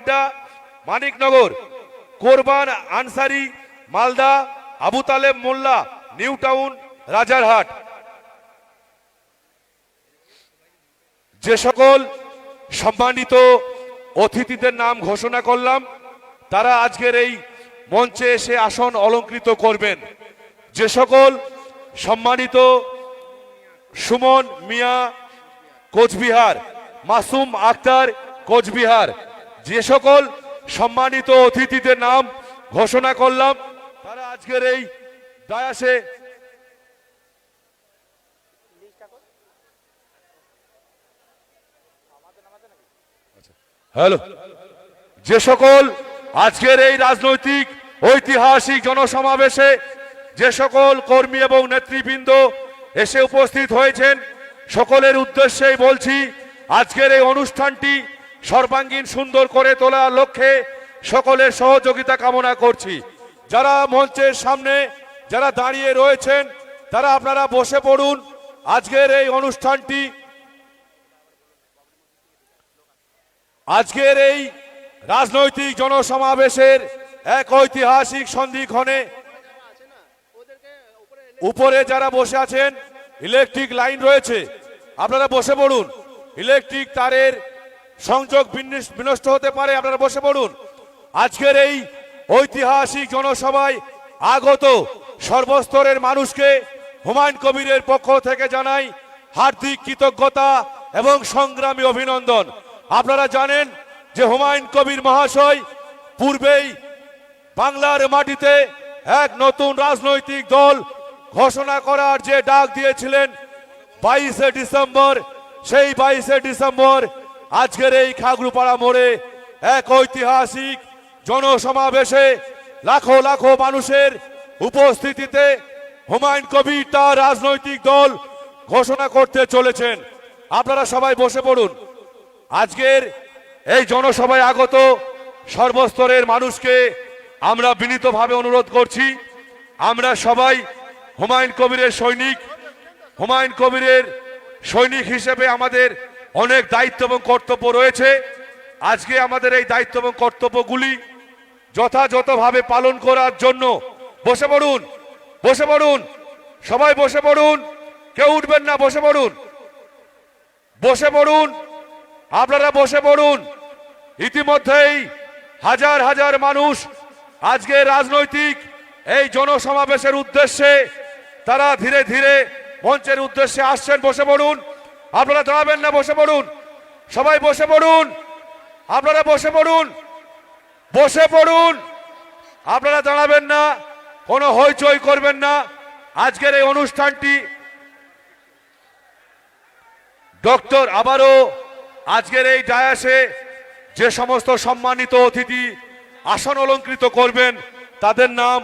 আড্ডা মানিকনগর, কোরবান আনসারি মালদা, আবু তালেব মোল্লা new town Rajarhat. যে সকল সম্মানিত অতিথিদের নাম ঘোষণা করলাম তারা আজকের এই মঞ্চে এসে আসন অলঙ্কৃত করবেন। যে সকল সম্মানিত সুমন মিয়া কোচবিহার, মাসুম আক্তার কোচবিহার, যে সকল সম্মানিত অতিথিদের নাম ঘোষণা করলাম তারা আজকের এই ডায়াসে হ্যালো যে সকল আজকের এই রাজনৈতিক ঐতিহাসিক জনসমাবেশে যে সকল কর্মী এবং নেতৃবৃন্দ এসে উপস্থিত হয়েছেন সকলের উদ্দেশ্যেই বলছি, আজকের এই অনুষ্ঠানটি সর্বাঙ্গীন সুন্দর করে তোলার লক্ষ্যে সকলের সহযোগিতা কামনা করছি। যারা মঞ্চের সামনে যারা দাঁড়িয়ে রয়েছেন তারা আপনারা বসে পড়ুন। আজকের এই অনুষ্ঠানটি, আজকের এই রাজনৈতিক জনসমাবেশের এক ঐতিহাসিক সন্ধিক্ষণে উপরে যারা বসে আছেন ইলেকট্রিক লাইন রয়েছে, আপনারা বসে পড়ুন। ইলেকট্রিক তারের সংযোগ বিনষ্ট হতে পারে, আপনারা বসে পড়ুন। আজকের এই ঐতিহাসিক জনসভায় আগত সর্বস্তরের মানুষকে হুমায়ুন কবিরের পক্ষ থেকে জানাই হার্দিক কৃতজ্ঞতা এবং সংগ্রামী অভিনন্দন। আপনারা জানেন যে হুমায়ুন কবির মহাশয় পূর্বেই বাংলার মাটিতে এক নতুন রাজনৈতিক দল ঘোষণা করার যে ডাক দিয়েছিলেন 22শে ডিসেম্বর, সেই 22শে ডিসেম্বর আজকের এই খাগড়ুপাড়া মোড়ে এক ঐতিহাসিক জনসমাবেশে লাখো লাখো মানুষের উপস্থিতিতে হুমায়ুন কবির তার রাজনৈতিক দল ঘোষণা করতে চলেছেন। আপনারা সবাই বসে পড়ুন। আজকের এই জনসভায় আগত সর্বস্তরের মানুষকে আমরা বিনীতভাবে অনুরোধ করছি, আমরা সবাই হুমায়ুন কবিরের সৈনিক। হুমায়ুন কবিরের সৈনিক হিসেবে আমাদের অনেক দায়িত্ব এবং কর্তব্য রয়েছে। আজকে আমাদের এই দায়িত্ব এবং কর্তব্যগুলি যথাযথভাবে পালন করার জন্য বসে পড়ুন, বসে পড়ুন, সবাই বসে পড়ুন, কেউ উঠবেন না, বসে পড়ুন, বসে পড়ুন, আপনারা বসে পড়ুন। ইতিমধ্যেই হাজার হাজার মানুষ আজকে রাজনৈতিক এই জনসমাবেশের উদ্দেশ্যে তারা ধীরে ধীরে মঞ্চের উদ্দেশ্যে আসছেন। বসে পড়ুন, আপনারা দাঁড়াবেন না, বসে পড়ুন, সবাই বসে পড়ুন, আপনারা বসে পড়ুন, বসে পড়ুন, আপনারা দাঁড়াবেন না, কোনো হইচই করবেন না। আজকের এই অনুষ্ঠানটি ডক্টর আবারও আজকের এই ডায়াসে যে সমস্ত সম্মানিত অতিথি আসন অলঙ্কৃত করবেন তাদের নাম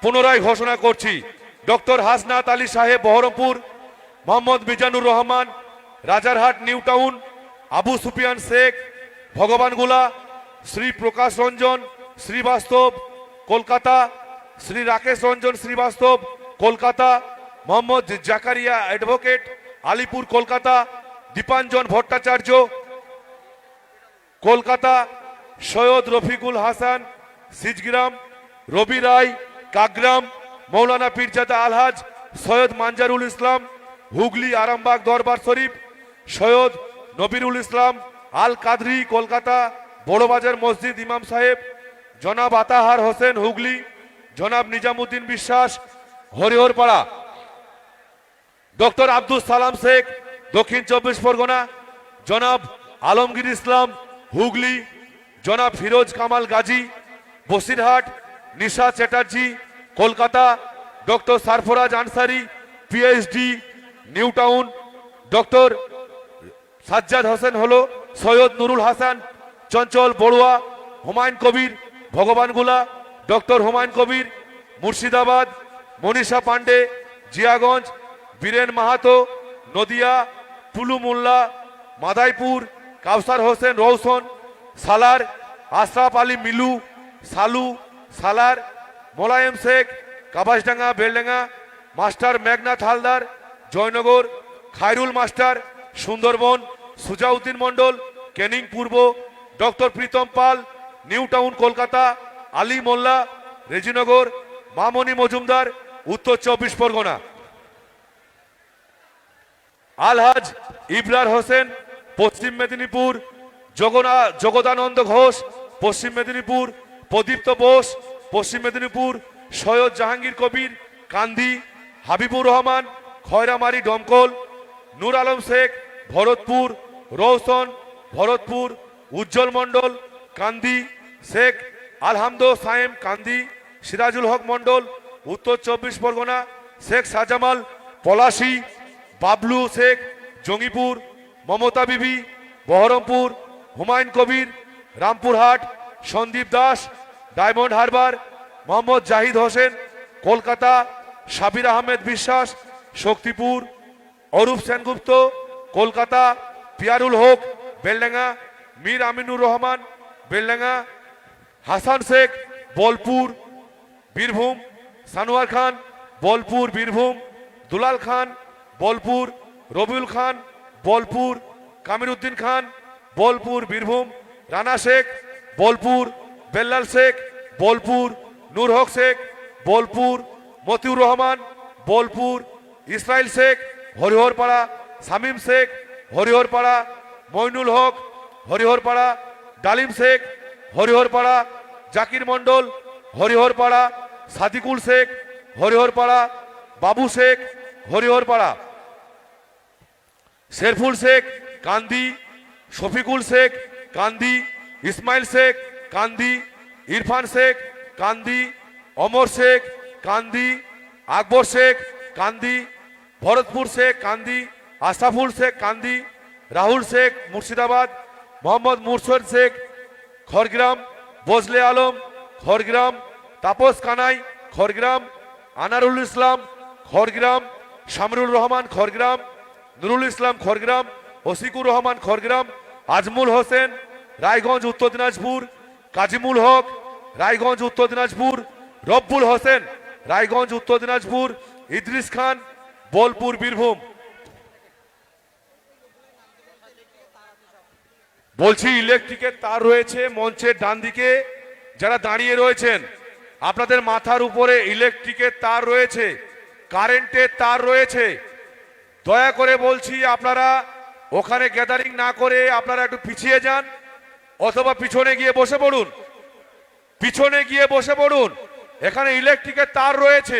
পুনরায় ঘোষণা করছি। ডক্টর হাসনাত আলী সাহেব বহরমপুর, মোহাম্মদ মিজানুর রহমান রাজারহাট নিউ টাউন, আবু সুফিয়ান শেখ ভগবানগুলা, শ্রী প্রকাশ রঞ্জন শ্রীবাস্তব কলকাতা, শ্রী রাকেশ রঞ্জন শ্রীবাস্তব কলকাতা, মোহাম্মদ জাকারিয়া অ্যাডভোকেট আলিপুর কলকাতা, দীপাঞ্জন ভট্টাচার্য কলকাতা, সৈয়দ রফিকুল হাসান সিজগ্রাম, রবি রায় কাগ্রাম, মৌলানা পীরজাদা আলহাজ সৈয়দ মানজারুল ইসলাম হুগলি আরামবাগ দরবার শরীফ, সৈয়দ নবিরুল ইসলাম আল কাদরি কলকাতা বড়বাজার মসজিদ ইমাম সাহেব, জনাব আতাহার হোসেন হুগলি, জনাব নিজামুদ্দিন বিশ্বাস হরিহরপাড়া, ডক্টর আব্দুল সালাম শেখ দক্ষিণ 24 পরগনা, জনাব আলমগীর ইসলাম হুগলি, জনাব Firoz Kamal Gazi Basirhat, Nisha Chatterjee Kolkata, doctor Sarfaraz Ansari PhD New Town, doctor Sajjad Hossain হলো, Syed Nurul Hasan Chanchal Barua, Humayun Kabir Bhagwangola, doctor Humayun Kabir Murshidabad, Manisha Pandey Jiaganj, Biren Mahato Nadia, Tulu Molla Madaipur, Kausar Hossain Roushan Salar, Ashraf Ali Milu Salu Salar, Molayem Sheikh Kabasdanga Beldanga, master Meghnath Haldar Joynagar, Khairul master Sundarban, Sujauddin Mondal Canning পূর্ব, doctor Pritam Pal new town Kolkata, Ali Molla Rejinagar, মামনি মজুমদার উত্তর 24 পরগনা, আলহাজ ইবরার হোসেন পশ্চিম মেদিনীপুর, জগদানন্দ ঘোষ পশ্চিম মেদিনীপুর, প্রদীপ্ত বোস পশ্চিম মেদিনীপুর, সৈয়দ জাহাঙ্গীর কবির কান্দি, হাবিবুর রহমান খয়রামারি দমকল, নূর আলম শেখ ভরতপুর, রৌশন ভরতপুর, উজ্জ্বল মণ্ডল কান্দি, শেখ আলহামদ সায়েম কান্দি, সিরাজুল হক মণ্ডল উত্তর 24 পরগনা, শেখ শাহজামাল পলাশী, বাবলু শেখ জঙ্গিপুর, মমতা বিবি বহরমপুর, হুমায়ুন কবির রামপুরহাট, সন্দীপ দাস ডায়মন্ড হারবার, মোহাম্মদ জাহিদ হোসেন কলকাতা, সাবির আহমেদ বিশ্বাস শক্তিপুর, অরূপ সেনগুপ্ত কলকাতা, পিয়ারুল হক বেলডাঙ্গা, মীর আমিনুর রহমান বেলডাঙ্গা, হাসান শেখ বোলপুর বীরভূম, সানোয়ার খান বোলপুর বীরভূম, দুলাল খান বোলপুর, রবিউল খান বোলপুর, কামিরুদ্দিন খান বোলপুর বীরভূম, রানা শেখ বোলপুর, বেল্লাল শেখ বোলপুর, নূর হক শেখ বোলপুর, মতিউর রহমান বোলপুর, ইসমাইল শেখ হরিহরপাড়া, শামীম শেখ হরিহরপাড়া, মইনুল হক হরিহরপাড়া, ডালিম শেখ হরিহরপাড়া, জাকির মণ্ডল হরিহরপাড়া, সাদিকুল শেখ হরিহরপাড়া, বাবু শেখ হরিহরপাড়া, শেরফুল শেখ কান্দি, শফিকুল শেখ কান্দি, ইসমাইল শেখ কান্দি, ইরফান শেখ কান্দি, অমর শেখ কান্দি, আকবর শেখ কান্দি, ভরতপুর শেখ কান্দি, আশরাফুল শেখ কান্দি, রাহুল শেখ মুর্শিদাবাদ, মোহাম্মদ মুরশদ শেখ খড়গ্রাম, বজলে আলম খড়গ্রাম, তাপস কানাই খড়গ্রাম, আনারুল ইসলাম খড়গ্রাম, শামরুল রহমান খড়গ্রাম, নুরুল ইসলাম খড়গ্রাম, ওসিকুর রহমান খড়গ্রাম, আজমুল হোসেন রায়গঞ্জ উত্তর দিনাজপুর, কাজিমুল হক রায়গঞ্জ উত্তর দিনাজপুর, রব্বুল হোসেন রায়গঞ্জ উত্তর দিনাজপুর, ইদ্রিস খান বোলপুর বীরভূম। বলছি ইলেকট্রিকের তার রয়েছে মঞ্চের ডান দিকে, যারা দাঁড়িয়ে রয়েছেন আপনাদের মাথার উপরে ইলেকট্রিকের তার রয়েছে, কারেন্টের তার রয়েছে। দয়া করে বলছি আপনারা ওখানে গ্যাদারিং না করে আপনারা একটু পিছিয়ে যান অথবা পিছনে গিয়ে বসে পড়ুন, পিছনে গিয়ে বসে পড়ুন। এখানে ইলেকট্রিকের তার রয়েছে,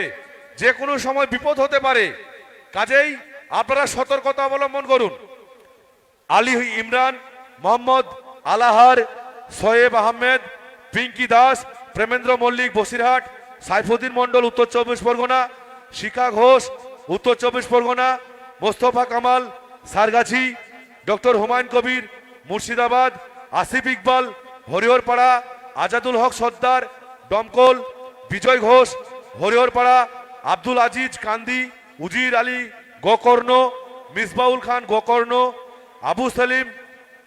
যে কোনো সময় বিপদ হতে পারে, কাজেই আপনারা সতর্কতা অবলম্বন করুন। আলী ইমরান, মোহাম্মদ আলাহার, সোয়েব আহমেদ, পিঙ্কি দাস, প্রেমেন্দ্র মল্লিক বসিরহাট, সাইফুদ্দিন মন্ডল উত্তর 24 পরগনা, শিখা ঘোষ উত্তর 24 পরগনা, মোস্তফা কামাল সারগাছি, ডক্টর হুমায়ুন কবির মুর্শিদাবাদ, আসিফ ইকবাল হরিহরপাড়া, আজাদুল হক সর্দার দমকল, বিজয় ঘোষ হরিহরপাড়া, আব্দুল আজিজ কান্দি, উজির আলী গোকর্ণ, মিসবাউল খান গোকর্ণ, আবু সেলিম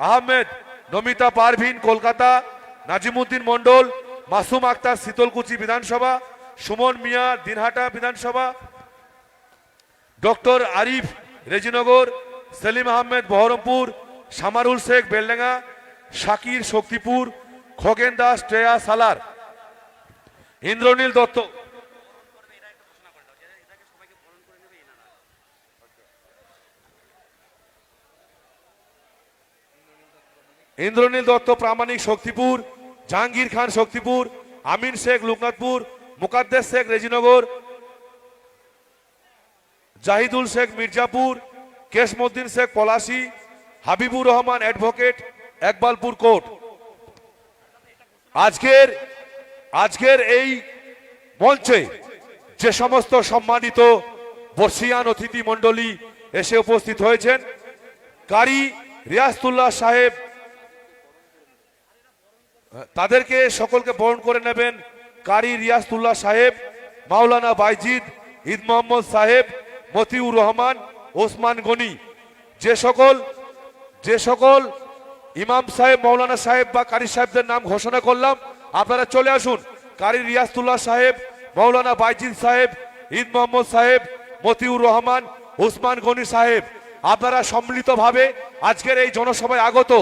আহমেদ নমিতা পারভিন কলকাতা, নাজিমুদ্দিন মন্ডল, মাসুম আক্তার শীতলকুচি বিধানসভা, সুমন মিয়া দিনহাটা বিধানসভা, ডক্টর আরিফ রেজিনগর, সেলিম আহমেদ বহরমপুর, সামারুল শেখ বেলডাঙ্গা, শাকির শক্তিপুর, খগেন দাস ট্রেয়া সালার, ইন্দ্রনীল দত্ত ইন্দ্রনীল দত্ত প্রামাণিক শক্তিপুর, জাহাঙ্গীর খান শক্তিপুর, আমিন শেখ লোকনাথপুর, মুকাদ্দেস শেখ রেজিনগর, জাহিদুল শেখ মির্জাপুর, কেশমুদ্দিন শেখ পলাশী, হাবিবুর রহমান অ্যাডভোকেট একবালপুর কোর্ট। আজকের এই মঞ্চে যে সমস্ত সম্মানিত বর্ষিয়ান অতিথি মণ্ডলী এসে উপস্থিত হয়েছেন, কারি রিয়াসতুল্লাহ সাহেব তাদেরকে সকলকে বরণ করে নেবেন। কারি রিয়াসতুল্লাহ সাহেব, মাওলানা বাইজিদ, ঈদ মোহাম্মদ সাহেব, মতিউর রহমান, ওসমান গনি, যে সকল ইমাম সাহেব, মৌলানা সাহেব বা কারি সাহেবদের নাম ঘোষণা করলাম, আপনারা চলে আসুন। কারি রিয়াসতুল্লাহ সাহেব, মৌলানা বাইজিদ সাহেব, ঈদ মোহাম্মদ সাহেব, মতিউর রহমান, ওসমান গনি সাহেব, আপনারা সম্মিলিতভাবে আজকের এই জনসভায় আগত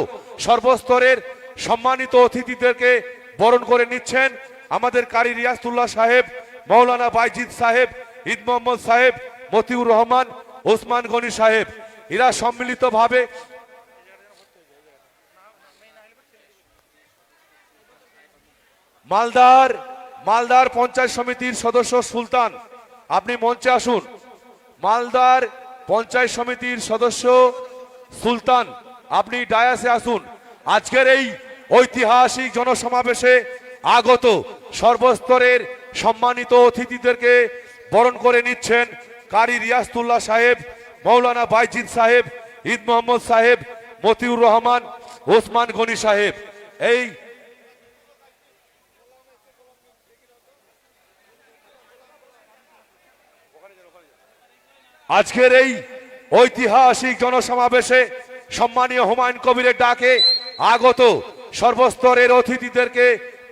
সর্বস্তরের সম্মানিত অতিথিদেরকে বরণ করে নিচ্ছেন আমাদের কারি রিয়াসতুল্লাহ সাহেব, মৌলানা বাইজিদ সাহেব, ঈদ মোহাম্মদ সাহেব, মতিউর রহমান, ওসমান গনি সাহেব। এরা সম্মিলিতভাবে মালদার পঞ্চায়েত সমিতির সদস্য সুলতান, আপনি মঞ্চে আসুন। মালদার পঞ্চায়েত সমিতির সদস্য সুলতান, আপনি ডায়াসে আসুন। আজকের এই ঐতিহাসিক জনসমাবেশে আগত সর্বস্তরের সম্মানিত অতিথিদেরকে বরণ করে নিচ্ছেন কারি রিয়াসতুল্লাহ সাহেব, মৌলানা বাইজিদ সাহেব, ঈদ মোহাম্মদ সাহেব, মতিউর রহমান, ওসমান গনি সাহেব। এই আজকের এই ঐতিহাসিক জনসমাবেশে সম্মানীয় হুমায়ুন কবিরের ডাকে আগত সর্বস্তরের অতিথিদেরকে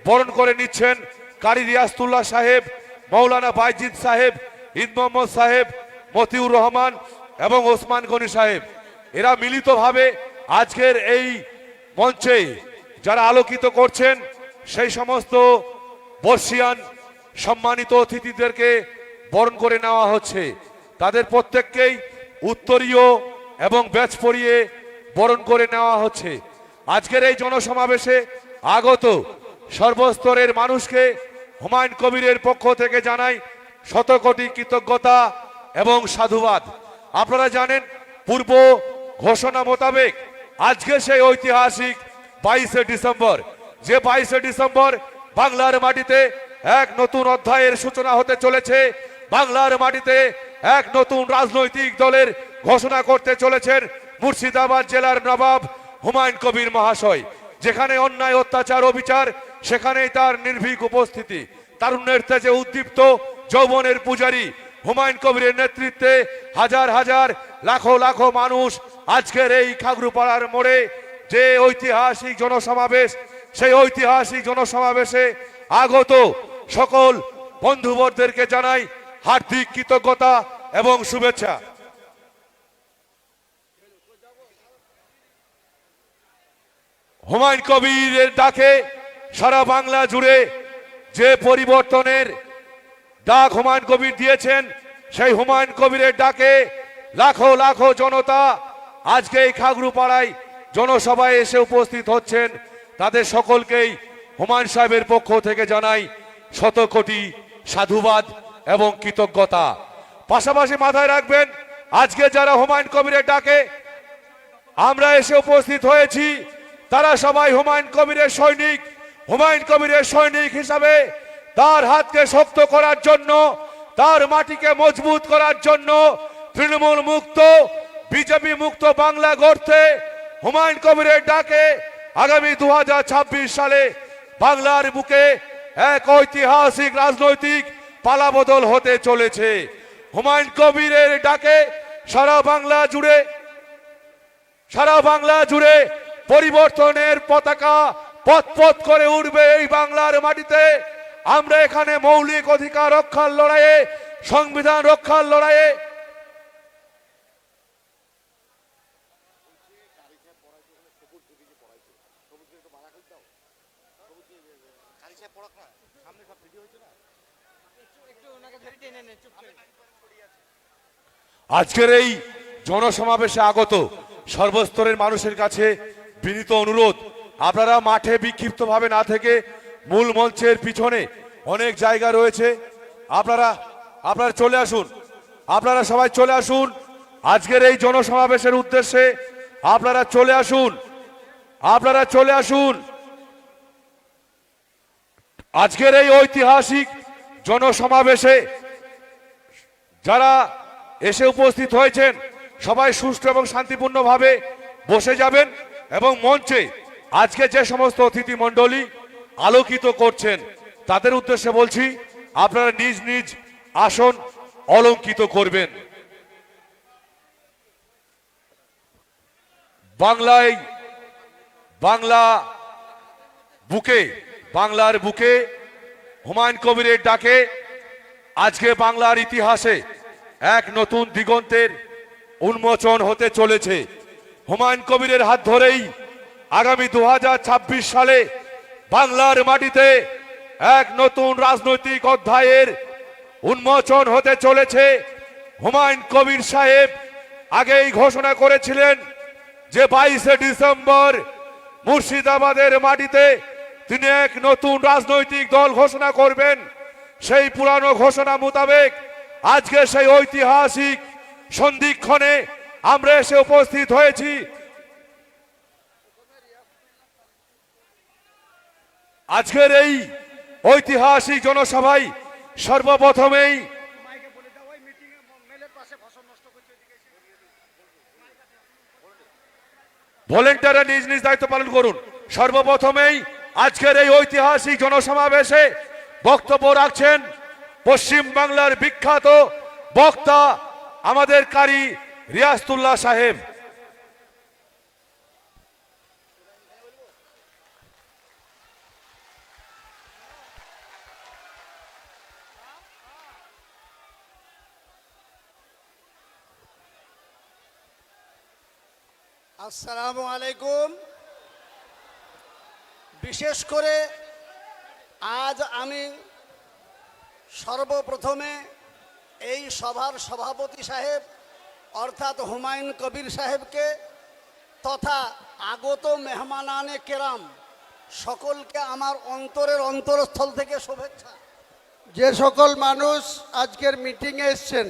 বরণ করে নিচ্ছেন কারি রিয়াসতুল্লাহ সাহেব, মৌলানা বাইজিদ সাহেব, ঈদ মোহাম্মদ সাহেব, মতিউর রহমান এবং ওসমান গনি সাহেব। এরা মিলিতভাবে আজকের এই মঞ্চে যারা আলোকিত করছেন সেই সমস্ত বর্ষিয়ান সম্মানিত অতিথিদেরকে বরণ করে নেওয়া হচ্ছে। তাদের প্রত্যেককেই উত্তরীয় এবং ব্যাচ পরিয়ে বরণ করে নেওয়া হচ্ছে। আজকের এই জনসমাবেশে আগত সর্বস্তরের মানুষকে হুমায়ুন কবিরের পক্ষ থেকে জানাই শতকোটি কৃতজ্ঞতা এবং সাধুবাদ। আপনারা জানেন পূর্ব ঘোষণা মোতাবেক আজকে সেই ঐতিহাসিক 22শে ডিসেম্বর, যে 22শে ডিসেম্বর বাংলার মাটিতে এক নতুন অধ্যায়ের সূচনা হতে চলেছে। বাংলার মাটিতে এক নতুন রাজনৈতিক দলের ঘোষণা করতে চলেছেন মুর্শিদাবাদ জেলার নবাব হুমায়ুন কবির মহাশয়। যেখানে অন্যায় অত্যাচার অবিচার সেখানেই তার নির্ভীক উপস্থিতি। তারুণ্যের তেজে উদ্দীপ্ত যৌবনের পূজারী হুমায়ুন কবিরের নেতৃত্বে হাজার হাজার লাখো লাখো মানুষ আজকের এই খাগড়ুপাড়ার মোড়ে যে ঐতিহাসিক জনসমাবেশ, সেই ঐতিহাসিক জনসমাবেশে আগত সকল বন্ধুবরদেরকে জানাই হার্দিক কৃতজ্ঞতা এবং শুভেচ্ছা। হুমায়ুন কবিরের ডাকে সারা বাংলা জুড়ে যে পরিবর্তনের ডাক হুমায়ুন কবির দিয়েছেন, সেই হুমায়ুন কবিরের ডাকে লাখো লাখো জনতা আজকে এই খাগড়ুপাড়ায় জনসভায় এসে উপস্থিত হচ্ছেন। তাদের সকলকেই হুমায়ুন সাহেবের পক্ষ থেকে জানাই শতকোটি সাধুবাদ এবং কৃতজ্ঞতা। পাশাপাশি মাথায় রাখবেন আজকে যারা হুমায়ুন কবিরের ডাকে আমরা এসে উপস্থিত হয়েছি তারা সবাই হুমায়ুন কবিরের সৈনিক। হুমায়ুন কবিরের সৈনিক হিসাবে তার হাতকে শক্ত করার জন্য, তার মাটিকে মজবুত করার জন্য, তৃণমূল মুক্ত বিজেপি মুক্ত বাংলা গড়তে হুমায়ুন কবিরের ডাকে আগামী 2026 সালে বাংলার বুকে এক ঐতিহাসিক রাজনৈতিক পালাবদল হতে চলেছে। হুমায়ুন কবিরের ডাকে সারা বাংলা জুড়ে পরিবর্তনের পতাকা পথ পথ করে উঠবে এই বাংলার মাটিতে। আমরা এখানে মৌলিক অধিকার রক্ষার লড়াইয়ে, সংবিধান রক্ষার লড়াইয়ে আজকের এই জনসমাবেশে আগত সর্বস্তরের মানুষের কাছে বিনীত অনুরোধ, আপনারা মাঠে বিক্ষিপ্তভাবে না থেকে মূল মঞ্চের পিছনে অনেক জায়গা রয়েছে, আপনারা চলে আসুন। আপনারা সবাই চলে আসুন আজকের এই জনসমাবেশের উদ্দেশ্যে। আপনারা চলে আসুন আজকের এই ঐতিহাসিক জনসমাবেশে যারা এসে উপস্থিত হয়েছেন সবাই সুষ্ঠু এবং শান্তিপূর্ণভাবে বসে যাবেন এবং মঞ্চে আজকে যে সমস্ত অতিথি মণ্ডলী আলোকিত করছেন তাদের উদ্দেশ্যে বলছি আপনারা নিজ নিজ আসন অলঙ্কিত করবেন। বাংলার বুকে হুমায়ুন কবিরের ডাকে আজকে বাংলার ইতিহাসে এক নতুন দিগন্তের উন্মোচন হতে চলেছে। হুমায়ুন কবিরের হাত ধরেই আগামী 2026 সালে বাংলার মাটিতে এক নতুন রাজনৈতিক অধ্যায়ের উন্মোচন হতে চলেছে। হুমায়ুন কবির সাহেব আগেই ঘোষণা করেছিলেন যে 22শে ডিসেম্বর মুর্শিদাবাদের মাটিতে তিনি এক নতুন রাজনৈতিক দল ঘোষণা করবেন। সেই পুরানো ঘোষণা মোতাবেক আজকে সেই ঐতিহাসিক সন্ধিক্ষণে আমরা এসে উপস্থিত হয়েছি। আজকের এই ঐতিহাসিক জনসভায় সর্বপ্রথমেই ভলেন্টিয়াররা নিজ নিজ দায়িত্ব পালন করুন। সর্বপ্রথমেই আজকের এই ঐতিহাসিক জনসমাবেশে বক্তব্য রাখছেন পশ্চিম বাংলার বিখ্যাত বক্তা আমাদের কারি রিয়াজতুল্লাহ সাহেব। আসসালামু আলাইকুম। বিশেষ করে আজ আমি সর্বপ্রথমে এই সভার সভাপতি সাহেব অর্থাৎ হুমায়ুন কবির সাহেবকে তথা আগত মেহমানানে কেরাম সকলকে আমার অন্তরের অন্তরস্থল থেকে শুভেচ্ছা। যে সকল মানুষ আজকের মিটিংয়ে এসছেন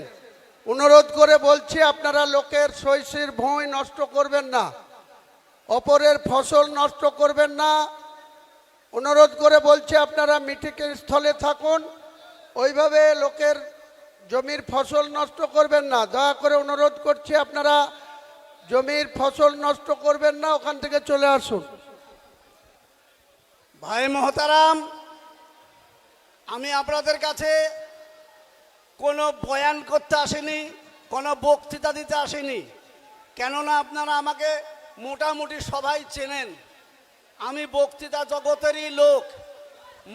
অনুরোধ করে বলছি আপনারা লোকের শস্যের ভূমি নষ্ট করবেন না, অপরের ফসল নষ্ট করবেন না। অনুরোধ করে বলছি আপনারা মিটিংয়ের স্থলে থাকুন, ওইভাবে লোকের জমির ফসল নষ্ট করবেন না। দয়া করে অনুরোধ করছি আপনারা জমির ফসল নষ্ট করবেন না, ওখান থেকে চলে আসুন। ভাই মহতারাম, আমি আপনাদের কাছে কোনো বয়ান করতে আসিনি, কোনো বক্তৃতা দিতে আসিনি। কেননা আপনারা আমাকে মোটামুটি সবাই চেনেন। আমি বক্তৃতা জগতেরই লোক।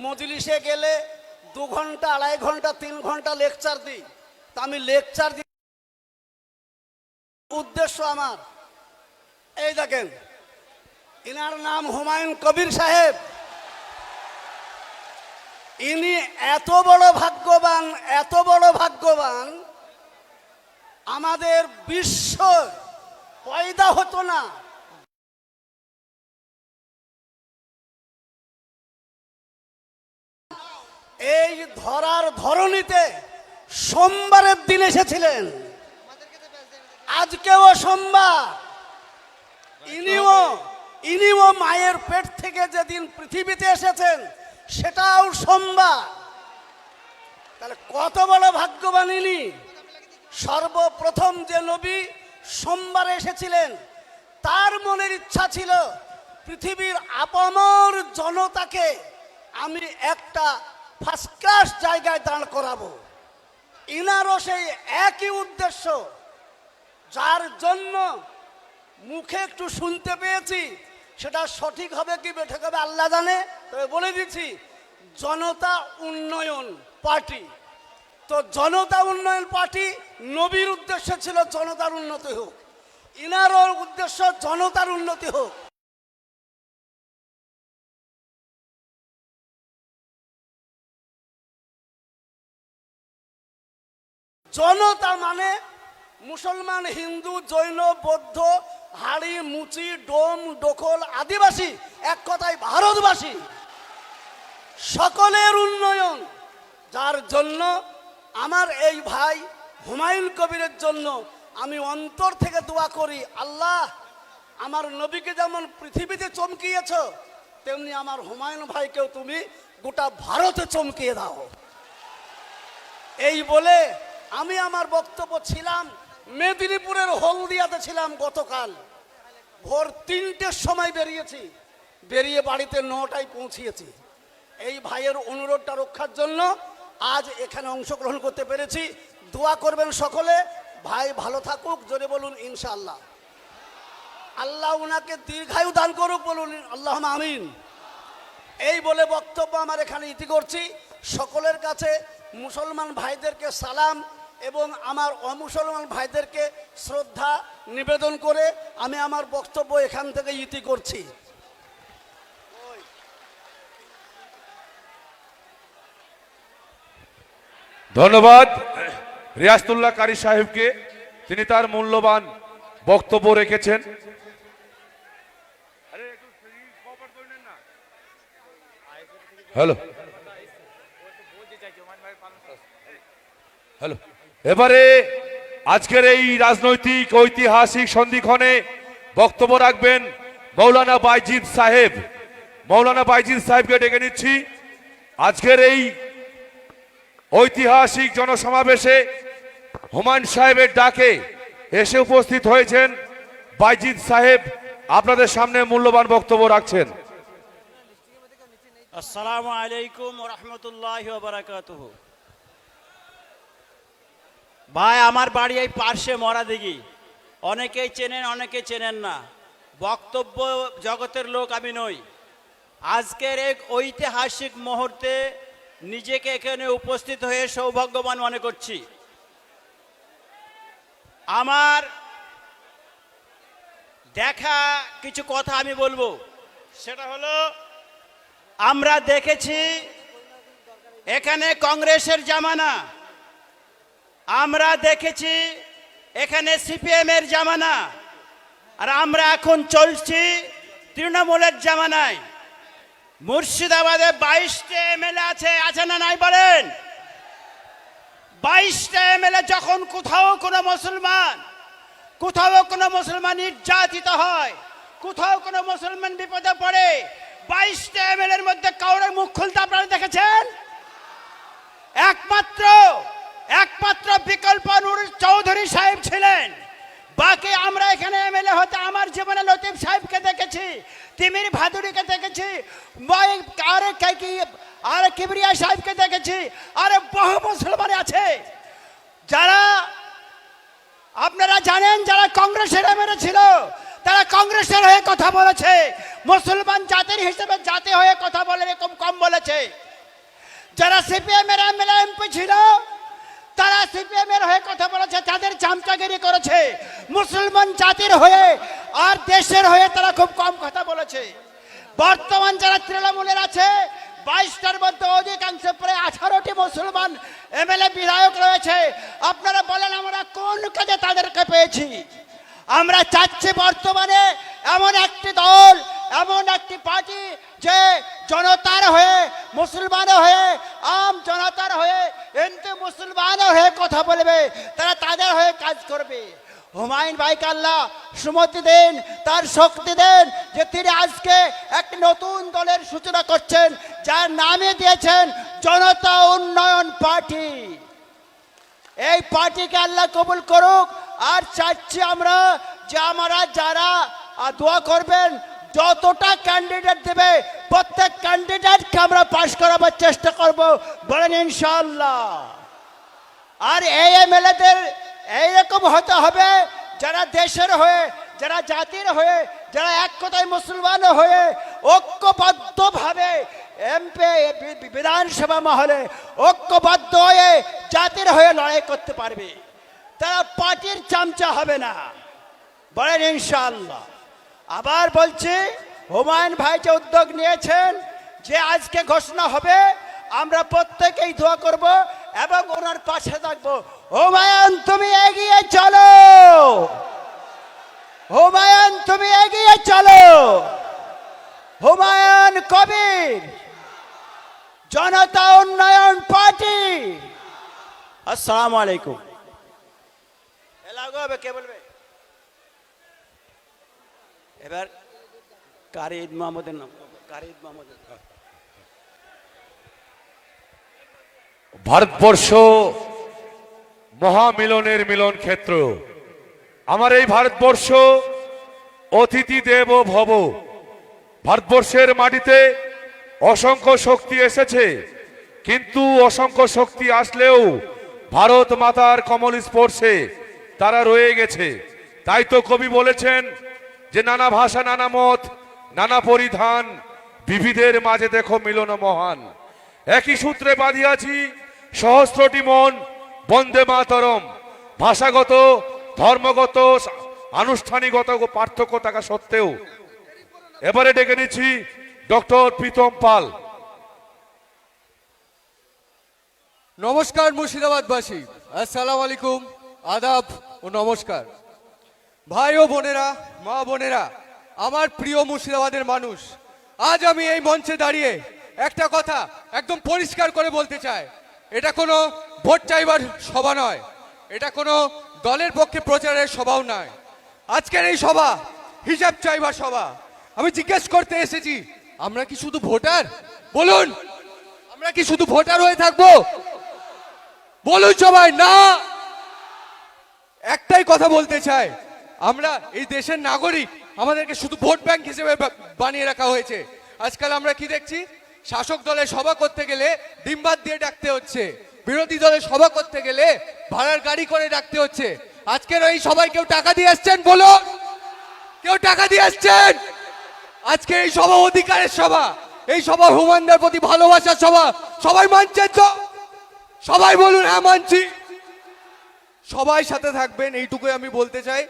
মজলিসে গেলে 2 ঘন্টা, 2.5 ঘন্টা, 3 ঘন্টা লেকচার দিই। তা আমি লেকচার দিই উদ্দেশ্য আমার। এই দেখেন, ইনার নাম হুমায়ুন কবির সাহেব। ইনি এত বড় ভাগ্যবান, এত বড় ভাগ্যবান, আমাদের বিশ্ব পয়দা হতো না। এই ধরার ধরনীতে সোমবারের দিন এসেছিলেন। আজকেও সোমবার। ইনিও মায়ের পেট থেকে যেদিন পৃথিবীতে এসেছেন সেটাও সোমবার। তাহলে কত বড় ভাগ্যবান ইনি। সর্বপ্রথম যে নবী সোমবারে এসেছিলেন, তার মনের ইচ্ছা ছিল পৃথিবীর আপামর জনতাকে আমি একটা ফার্স্ট ক্লাস জায়গায় দাঁড় করাবো। ইনারও সেই একই উদ্দেশ্য, যার জন্য মুখে একটু শুনতে পেয়েছি। সেটা সঠিক হবে কি বেঠিক হবে আল্লাহ জানে। তবে বলে দিচ্ছি, জনতা উন্নয়ন পার্টি। তো জনতা উন্নয়ন পার্টি নবীর উদ্দেশ্য ছিল জনতার উন্নতি হোক, ইনারও উদ্দেশ্য জনতার উন্নতি হোক। জনতা মানে মুসলমান, হিন্দু, জৈন, বৌদ্ধ, হাড়ি, মুচি, ডোম, ডোকল, আদিবাসী, এক কথায় ভারতবাসী, সকলের উন্নয়ন। যার জন্য আমার এই ভাই হুমায়ুন কবিরের জন্য আমি অন্তর থেকে দোয়া করি, আল্লাহ আমার নবীকে যেমন পৃথিবীতে চমকিয়েছ, তেমনি আমার হুমায়ুন ভাইকেও তুমি গোটা ভারতে চমকিয়ে দাও। এই বলে আমি আমার বক্তব্য ছিলাম মেদিনীপুরের হলদিয়াতে ছিলাম। গতকাল ভোর 3টের সময় বেরিয়েছি, বেরিয়ে বাড়িতে 9টায় পৌঁছিয়েছি। এই ভাইয়ের অনুরোধটা রক্ষার জন্য আজ এখানে অংশগ্রহণ করতে পেরেছি। দোয়া করবেন সকলে, ভাই ভালো থাকুক, জোরে বলুন ইনশাআল্লাহ। আল্লাহ উনাকে দীর্ঘায়ু দান করুক, বলুন আল্লাহুম্মা আমিন। এই বলে বক্তব্য আমার এখানে ইতি করছি। সকলের কাছে মুসলমান ভাইদেরকে সালাম এবং আমার অমুসলমান ভাইদেরকে শ্রদ্ধা নিবেদন করে আমি আমার বক্তব্য এখান থেকে ইতি করছি। ধন্যবাদ রিয়াসতুল্লাহ কারি সাহেবকে, তিনি তার মূল্যবান বক্তব্য রেখেছেন। হ্যালো হ্যালো, এবারে আজকের এই রাজনৈতিক ঐতিহাসিক সন্ধিক্ষণে বক্তব্য রাখবেন মৌলানা বাইজিদ সাহেব। মৌলানা বাইজিদ সাহেবকে ডেকে নিচ্ছি। আজকের এই ঐতিহাসিক জনসমাবেশে হুমায়ুন সাহেবের ডাকে এসে উপস্থিত হয়েছেন বাইজিদ সাহেব, আপনাদের সামনে মূল্যবান বক্তব্য রাখছেন। আসসালামু আলাইকুম ওয়া রাহমাতুল্লাহি ওয়া বারাকাতুহু। ভাই, আমার বাড়ি এই পার্শ্বে মরাদিঘি। অনেকেই চেনেন, অনেকে চেনেন না। বক্তব্য জগতের লোক আমি নই। আজকের এক ঐতিহাসিক মুহূর্তে নিজেকে এখানে উপস্থিত হয়ে সৌভাগ্যবান মনে করছি। আমার দেখা কিছু কথা আমি বলবো, সেটা হলো আমরা দেখেছি এখানে কংগ্রেসের জামানা, আমরা দেখেছি এখানে সিপিএম এর জামানা, আর আমরা এখন চলছি তৃণমূলের জামানায়। মুর্শিদাবাদে 22টা এমএলএ আছে না নাই বলেন? 22টা এমএলএ যখন কোথাও কোনো মুসলমান নির্যাতিত হয়, কোথাও কোনো মুসলমান বিপদে পড়ে, 22টা এমএলএর মধ্যে কাউরের মুখ খুলতে আপনারা দেখেছেন? একমাত্র বিকল্প নূর চৌধুরী সাহেব ছিলেন। বাকি আমরা এখানে এমএলএ হতে আমার জীবনে লতিফ সাহেবকে দেখেছি, তিমির ভাদুরীকে দেখেছি, আর কিবরিয়া সাহেবকে দেখেছি, আর বহু মুসলমান আছে যারা আপনারা জানেন, যারা কংগ্রেসের এমএলএ ছিল, তারা কংগ্রেসের হয়ে কথা বলেছে। মুসলমান জাতির হিসেবে জাতি হয়ে কথা বলে এরকম কম বলেছে। যারা সিপিএম এর এমএলএ এমপি ছিল, তারা সিপিএম এর হয়ে কথা বলেছে, তাদের চামচাগিরি করেছে। মুসলমান জাতির হয়ে আর দেশের হয়ে তারা খুব কম কথা বলেছে। বর্তমান যারা তৃণমূলের আছে, 22টার মধ্যে অধিকাংশ প্রায় 18টি মুসলমান এমএলএ বিধায়ক রয়েছে। আপনারা বলেন আমরা কোন কাজে তাদেরকে পেয়েছি? আমরা চাচ্ছি বর্তমানে এমন একটি দল, এমন একটি পার্টি যে জনতার হয়ে, মুসলমানের হয়ে, আম জনতার হয়ে, হিন্দু মুসলমানের হয়ে কথা বলবে, তারা তাদের হয়ে কাজ করবে। হুমায়ুন ভাইকে আল্লাহ সুমতি দেন, তার শক্তি দেন, যে তিনি আজকে একটি নতুন দলের সূচনা করছেন, যার নামে দিয়েছেন জনতা উন্নয়ন পার্টি। এই পার্টিকে আল্লাহ কবুল করুক। আর চাচ্ছি আমরা যে আমরা যারা দোয়া করবেন, যতটা ক্যান্ডিডেট দেবে প্রত্যেক ক্যান্ডিডেটকে আমরা পাশ করাবার চেষ্টা করব, বলেন ইনশাআল্লাহ। আর এই এমএলএদের এইরকম হতে হবে যারা দেশের হয়ে, যারা জাতির হয়ে, যারা এক কথায় মুসলমান হয়ে ঐক্যবদ্ধভাবে এমপি বিধানসভা মহলে ঐক্যবদ্ধ হয়ে জাতির হয়ে লড়াই করতে পারবে। তারা পার্টির চামচা হবে না, বলেন ইনশাআল্লাহ। আবার বলছি, হুমায়ুন ভাই যে উদ্যোগ নিয়েছেন, যে আজকে ঘোষণা হবে, আমরা প্রত্যেকেই দোয়া করব এবং ওনার পাশে থাকবো। হুমায়ুন তুমি এগিয়ে চলো, হুমায়ুন তুমি এগিয়ে চলো। হুমায়ুন কবির, জনতা উন্নয়ন পার্টি। আসসালামু আলাইকুম। কে বলবে এবার? কারি ঈদ মাহমুদের নাম, কারি ঈদ মাহমুদের। ভারতবর্ষ মহামিলনের মিলন ক্ষেত্র। আমার এই ভারতবর্ষ অতিথি দেব ভব। ভারতবর্ষের মাটিতে অসংখ্য শক্তি এসেছে, কিন্তু অসংখ্য শক্তি আসলেও ভারত মাতার কমল স্পর্শে তারা রয়ে গেছে। তাই তো কবি বলেছেন যে নানা ভাষা, নানা মত, নানা পরিধান, বিবিধের মাঝে দেখো মিলন মহান। একই সূত্রে বাঁধিয়াছি সহস্রটি মন, বন্দে মাতরম। ভাষাগত, ধর্মগত, আনুষ্ঠানিকগত পার্থক্য থাকা সত্ত্বেও এবারে ডেকে নিচ্ছি ডক্টর প্রীতম পাল। নমস্কার মুর্শিদাবাদবাসী, আসসালামু আলাইকুম, আদাব ও নমস্কার। ভাই ও বোনেরা, মা বোনেরা, আমার প্রিয় মুর্শিদাবাদের মানুষ, আজ আমি এই মঞ্চে দাঁড়িয়ে একটা কথা একদম পরিষ্কার করে বলতে চাই। এটা কোনো ভোট চাইবার সভা নয়, এটা কোনো দলের পক্ষে প্রচারের সভাও নয়। আজকের এই সভা হিসাব চাইবার সভা। আমি জিজ্ঞেস করতে এসেছি, আমরা কি শুধু ভোটার? বলুন, আমরা কি শুধু ভোটার হয়ে থাকবো? বলুন সবাই না। একটাই কথা বলতে চাই, আমরা এই দেশের নাগরিক, আমাদেরকে শুধু ভোট ব্যাংক হিসেবে বানিয়ে রাখা হয়েছে। আজকাল আমরা কি দেখছি, শাসক দলের সভা করতে গেলে ডিমবাত দিয়ে ডাকতে হচ্ছে, বিরোধী দলের সভা করতে গেলে ভাড়ার গাড়ি করে ডাকতে হচ্ছে। আজকের এই সবাই কেউ টাকা দিয়ে আসছেন? বলো, কেউ টাকা দিয়ে আসছেন? আজকে এই সভা অধিকারের সভা, এই সভা হুমায়ুনদের প্রতি ভালোবাসার সভা। সবাই মানছেন তো? সবাই বলুন হ্যাঁ মানছি। সবাই সাথে থাকবেন, এইটুকুই আমি বলতে চাই।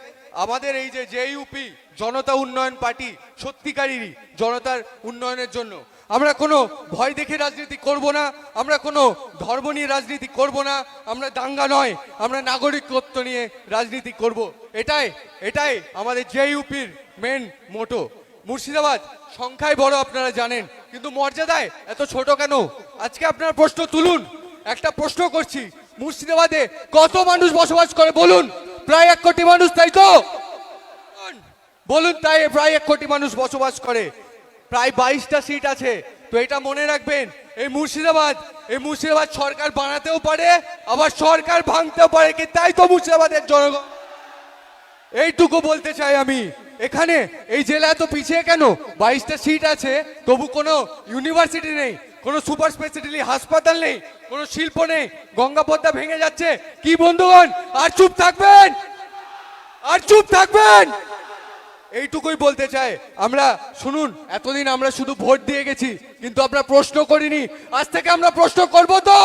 আমাদের এই যে জেইউপি জনতা উন্নয়ন পার্টি, সত্যিকারেরই জনতার উন্নয়নের জন্য। আমরা কোনো ভয় দেখে রাজনীতি করব না, আমরা কোনো ধর্ম নিয়ে রাজনীতি করব না, আমরা দাঙ্গা নয়, আমরা নাগরিকত্ব নিয়ে রাজনীতি করব। এটাই আমাদের জেইউপির মেন মোটো। মুর্শিদাবাদ সংখ্যায় বড় আপনারা জানেন, কিন্তু মর্যাদায় এত ছোট কেন? আজকে আপনারা প্রশ্ন তুলুন। একটা প্রশ্ন করছি, মুর্শিদাবাদে কত মানুষ বসবাস করে বলুন? প্রায় 1 কোটি মানুষ, তাই তো? বলুন, তাই প্রায় 1 কোটি মানুষ বসবাস করে, প্রায় 22টা সিট আছে। তো এটা মনে রাখবেন, এই মুর্শিদাবাদ সরকার বানাতেও পারে, আবার সরকার ভাঙতেও পারে, কি তাই তো মুর্শিদাবাদের জনগণ? এইটুকু বলতে চাই আমি। এখানে এই জেলা এত পিছিয়ে কেন? 22টা সিট আছে, তবু কোনো ইউনিভার্সিটি নেই, কোনো সুপার স্পেশালিটি হাসপাতাল নেই, কোনো শিল্প নেই, গঙ্গা পদ্মা ভেঙে যাচ্ছে। কি বন্ধুগণ, আর চুপ থাকবেন? আর চুপ থাকবেন? এইটুকুই বলতে চাই। আমরা শুনুন, এতদিন আমরা শুধু ভোট দিয়ে গেছি, কিন্তু আমরা প্রশ্ন করিনি। আজ থেকে আমরা প্রশ্ন করব তো।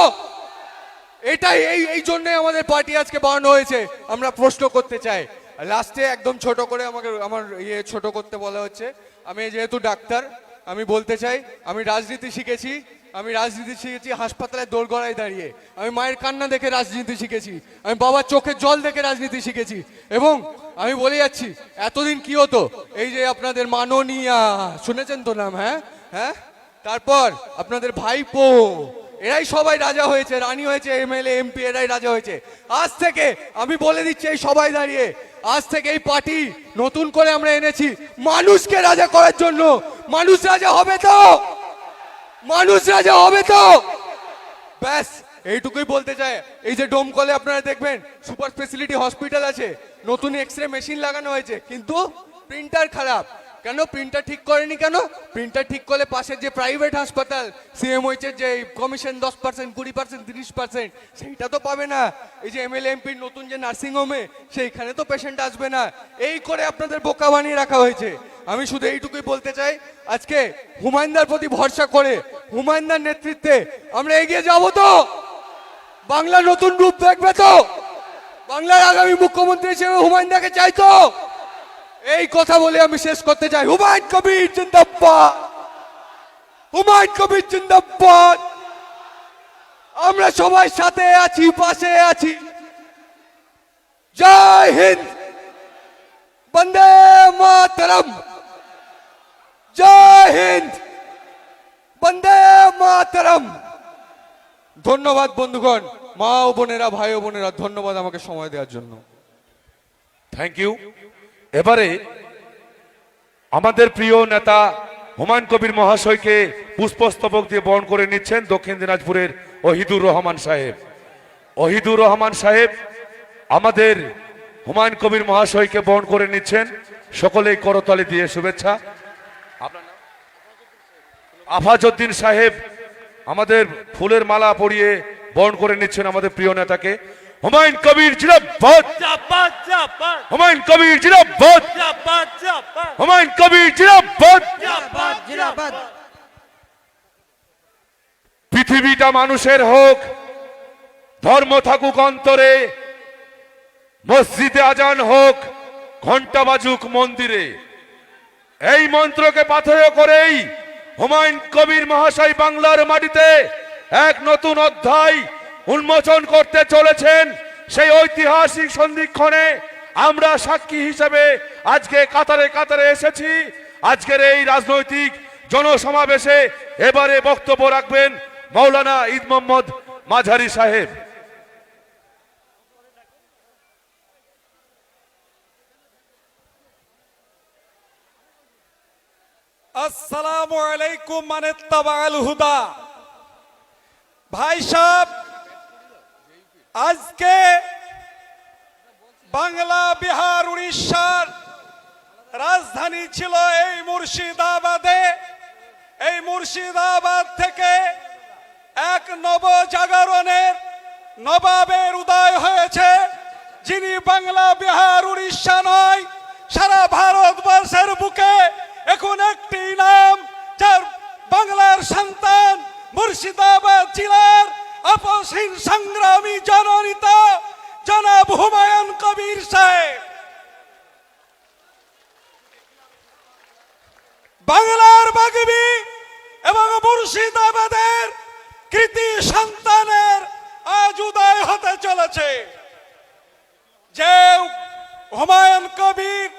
এটাই এই জন্যই আমাদের পার্টি আজকে বানানো হয়েছে, আমরা প্রশ্ন করতে চাই। লাস্টে একদম ছোট করে আমার ছোট করতে বলা হচ্ছে। আমি যেহেতু ডাক্তার, আমি বলতে চাই, আমি রাজনীতি শিখেছি হাসপাতালে দোরগোড়ায় দাঁড়িয়ে। আমি মায়ের কান্না দেখে রাজনীতি শিখেছি, আমি বাবার চোখের জল দেখে রাজনীতি শিখেছি। এবং আমি বলে যাচ্ছি, এতদিন কি হতো, এই যে আপনাদের মাননীয়া শুনেছেন তো নাম? হ্যাঁ, তারপর আপনাদের ভাইপো, এরাই সবাই রাজা হয়েছে, রানী হয়েছে, এমএলএ এমপি, এরাই রাজা হয়েছে। আজ থেকে আমি বলে দিচ্ছি, এই সবাই দাঁড়িয়ে, আজ থেকে এই পার্টি নতুন করে আমরা এনেছি মানুষকে রাজা করার জন্য। মানুষ রাজা হবে তো? মানুষ রাজা হবে তো? ব্যাস এইটুকুই বলতে চাই। এই যে ডোমকলে আপনারা দেখবেন সুপার স্পেশালিটি হসপিটাল আছে, নতুন এক্সরে মেশিন লাগানো হয়েছে, কিন্তু প্রিন্টার খারাপ। কেন প্রিন্টার ঠিক করেনি? কেন প্রিন্টার ঠিক করলে পাশের যে প্রাইভেট হাসপাতাল, সিএমওইচের যে কমিশন 10%, 20%, 30%, সেইটা তো পাবে না। এই যে এমএলএ এমপির নতুন যে নার্সিং হোমে, সেইখানে তো পেশেন্ট আসবে না। এই করে আপনাদের বোকা বানিয়ে রাখা হয়েছে। আমি শুধু এইটুকুই বলতে চাই, আজকে হুমায়ুনদার প্রতি ভরসা করে, হুমায়ুনদার নেতৃত্বে আমরা এগিয়ে যাব তো? বাংলার নতুন রূপ দেখবে তো? বাংলার আগামী মুখ্যমন্ত্রী হিসেবে হুমায়ুনদাকে চাই তো? এই কথা বলে আমি শেষ করতে চাই। হুমায়ুন কবির জিন্দাবাদ, হুমায়ুন কবির জিন্দাবাদ। আমরা সবাই সাথে আছি, পাশে আছি। জয় হিন্দ, বন্দে মাতরম। জয় হিন্দ, বন্দে মাতরম। ধন্যবাদ বন্ধুগণ, মা ও বোনেরা, ভাই ও বোনেরা, ধন্যবাদ আমাকে সময় দেওয়ার জন্য। Thank you. এবারে আমাদের প্রিয় নেতা হুমায়ুন কবির মহাশয়কে পুষ্পস্তবক দিয়ে বরণ করে নিচ্ছেন দক্ষিণ দিনাজপুরের ওহিদুর রহমান সাহেব। ওহিদুর রহমান সাহেব আমাদের হুমায়ুন কবির মহাশয়কে বরণ করে নিচ্ছেন। সকলেই করতালি দিয়ে শুভেচ্ছা। আফাজউদ্দিন সাহেব আমাদের ফুলের মালা পরিয়ে বরণ করে নিচ্ছেন আমাদের প্রিয় নেতাকে। হুমায়ুন কবির জিন্দাবাদ, হুমায়ুন কবির জিন্দাবাদ, হুমায়ুন কবির জিন্দাবাদ। পৃথিবীটা মানুষের হোক, ধর্ম থাকুক অন্তরে, মসজিদে আজান হোক, ঘন্টা বাজুক মন্দিরে। এই মন্ত্রকে পাথেয় করেই হুমায়ুন কবির মহাশয় বাংলার মাটিতে এক নতুন অধ্যায়, উন্মোচন করতে চলেছেন। সেই ঐতিহাসিক সন্ধিক্ষণে আমরা সাক্ষী হিসেবে আজকে কাতারে কাতারে এসেছি। আজকের এই রাজনৈতিক জনসমাবেশে এবারে বক্তব্য রাখবেন মাওলানা ঈদ মোহাম্মদ মাঝারি সাহেব। আসসালামু আলাইকুম মান ইত্তাবাআল হুদা। ভাই সাহেব, আজকে বাংলা, বিহার, উড়িষ্যার রাজধানী ছিল এই মুর্শিদাবাদে। এই মুর্শিদাবাদ থেকে এক নবজাগরণের নবাবের উদয় হয়েছে, যিনি বাংলা, বিহার, উড়িষ্যা নয়, সারা ভারতবর্ষের বুকে এখন একটি নাম, যার বাংলার সন্তান, মুর্শিদাবাদ জেলার আপসহীন সংগ্রামী জননেতা জনাব হুমায়ুন কবির সাহেব। বাংলার বাগবি এবং মুর্শিদাবাদের কৃতি সন্তানের আজ উদয় হতে চলেছে। যে হুমায়ুন কবির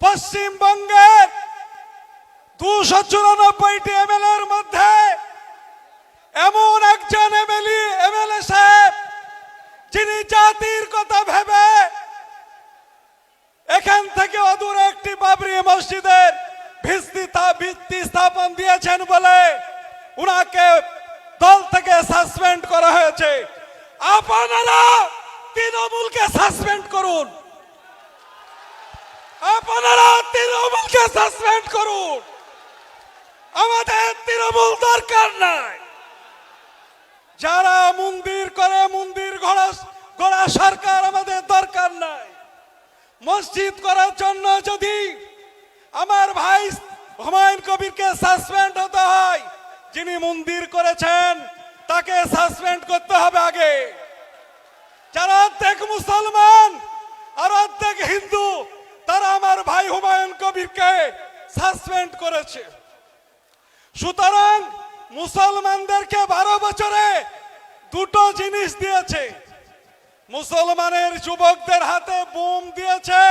পশ্চিমবঙ্গের 294টি এমএলএর মধ্যে এমন একজন এমএলএ সাহেব, যিনি জাতির কথা ভেবে এখান থেকে অদূরে একটি বাবরি মসজিদের ভিত্তি স্থাপন দিয়েছেন বলে উনাকে দল থেকে সাসপেন্ড করা হয়েছে। আপনারা তৃণমূলকে সাসপেন্ড করুন, আপনারা তৃণমূলকে সাসপেন্ড করুন। আমাদের তৃণমূল দরকার নাই। যারা মন্দির করে, মন্দির গড়া সরকার আমাদের দরকার নাই। মসজিদ করার জন্য যদি আমার ভাই হুমায়ুন কবিরকে সাসপেন্ড হতে হয়, যিনি মন্দির করেছেন তাকে সাসপেন্ড করতে হবে আগে। যারা অর্ধেক মুসলমান আর অর্ধেক হিন্দু, তারা আমার ভাই হুমায়ুন কবিরকে সাসপেন্ড করেছে। সুতরাং মুসলমানদেরকে 12 বছরে দুটো জিনিস দিয়েছে। মুসলমানের যুবকদের হাতে বোম দিয়েছে,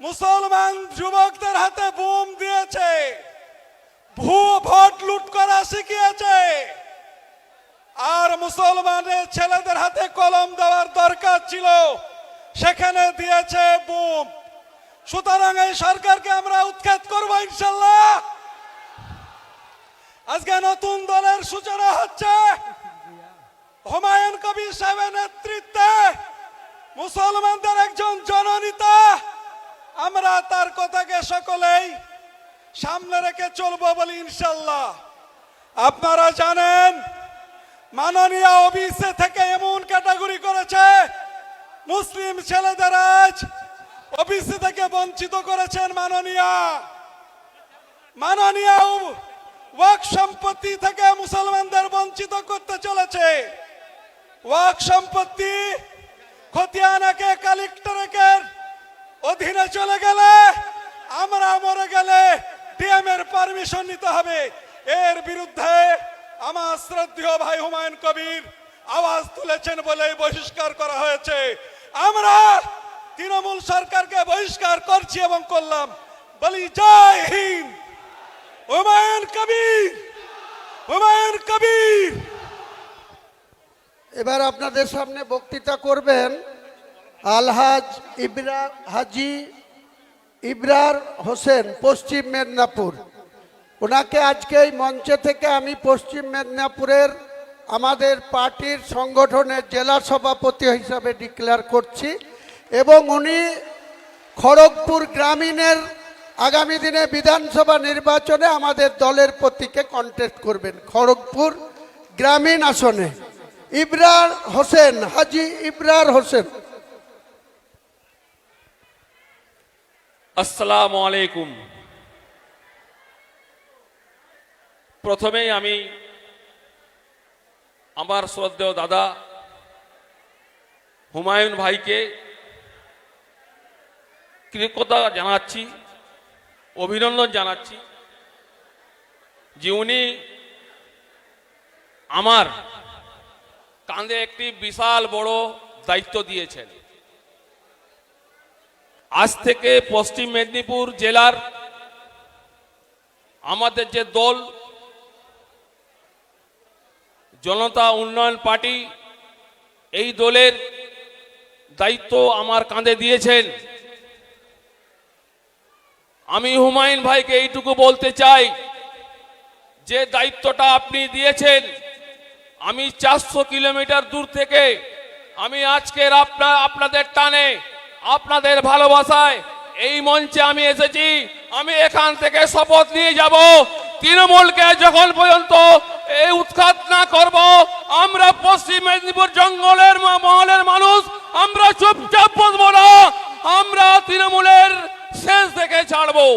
মুসলমান যুবকদের হাতে বোম দিয়েছে, ভুয়ো ভোট লুট করা শিখিয়েছে, আর মুসলমানের ছেলেদের হাতে কলম দেওয়ার দরকার ছিল, সেখানে দিয়েছে বোম। সুতরাং এই সরকারকে আমরা উৎখাত করবো ইনশাল্লাহ। আজকে নতুন দলের সূচনা হচ্ছে। হুমায়ুন কবির সাহেবের নেতৃত্বে মুসলমানদের একজন জননেতা, আমরা তার কথাকে সকলেই সামনে রেখে চলবো বলি ইনশাল্লাহ। আপনারা জানেন, মাননীয় ওবিসি থেকে এমন ক্যাটাগরি করেছে, মুসলিম ছেলেদের আজ ওবিসি থেকে বঞ্চিত করেছেন মাননীয় ওয়াক্ফ সম্পত্তি থেকে মুসলমানদের বঞ্চিত করতে চলেছে। ওয়াক্ফ সম্পত্তি খতিয়ানাকে কালেক্টরের অধীনে চলে গেলে, আমরা মরে গেলে ডিএম এর পারমিশন নিতে হবে। এর বিরুদ্ধে আমার শ্রদ্ধেয় ভাই হুমায়ুন কবির আওয়াজ তুলেছেন বলে বহিষ্কার করা হয়েছে। আমরা তৃণমূল সরকারকে বহিষ্কার করছি এবং করলাম। বলি জয় হিন্দ, হুমায়ুন কবির, হুমায়ুন কবির। এবার আপনাদের সামনে বক্তৃতা করবেন আলহাজ হাজি ইবরার হোসেন, পশ্চিম মেদিনীপুর। ওনাকে আজকে এই মঞ্চে থেকে আমি পশ্চিম মেদিনীপুরের আমাদের পার্টির সংগঠনের জেলা সভাপতি হিসাবে ডিক্লেয়ার করছি, এবং উনি খড়গপুর গ্রামীণের আগামী দিনে বিধানসভা নির্বাচনে আমাদের দলের প্রতীকে কন্টেস্ট করবেন, খড়গপুর গ্রামীণ আসনে। ইবরার হোসেন, হাজি ইবরার হোসেন। আসসালামু আলাইকুম। প্রথমেই আমি আমার শ্রদ্ধেয় দাদা হুমায়ুন ভাইকে কৃতজ্ঞতা জানাচ্ছি, অভিনন্দন জানাচ্ছি যে উনি আমার কাঁধে একটি বিশাল বড় দায়িত্ব দিয়েছেন। আজ থেকে পশ্চিম মেদিনীপুর জেলার আমাদের যে দল জনতা উন্নয়ন পার্টি, এই দলের দায়িত্ব আমার কাঁধে দিয়েছেন। আমি হুমায়ুন ভাইকে এইটুকু বলতে চাই, যে দায়িত্বটা আপনি দিয়েছেন, আমি 400 কিলোমিটার দূর থেকে আমি আজকের আপনাদের টানে, আপনাদের ভালোবাসায় এই মঞ্চে আমি এসেছি। আমি এখান থেকে শপথ নিয়ে যাব, তৃণমূলকে যখন পর্যন্ত এই উৎখাত না করব, আমরা পশ্চিম মেদিনীপুর জঙ্গলের মহলের মানুষ আমরা চুপচাপ বসবো না, আমরা তৃণমূলের শেষ দেখে ছাড়বো।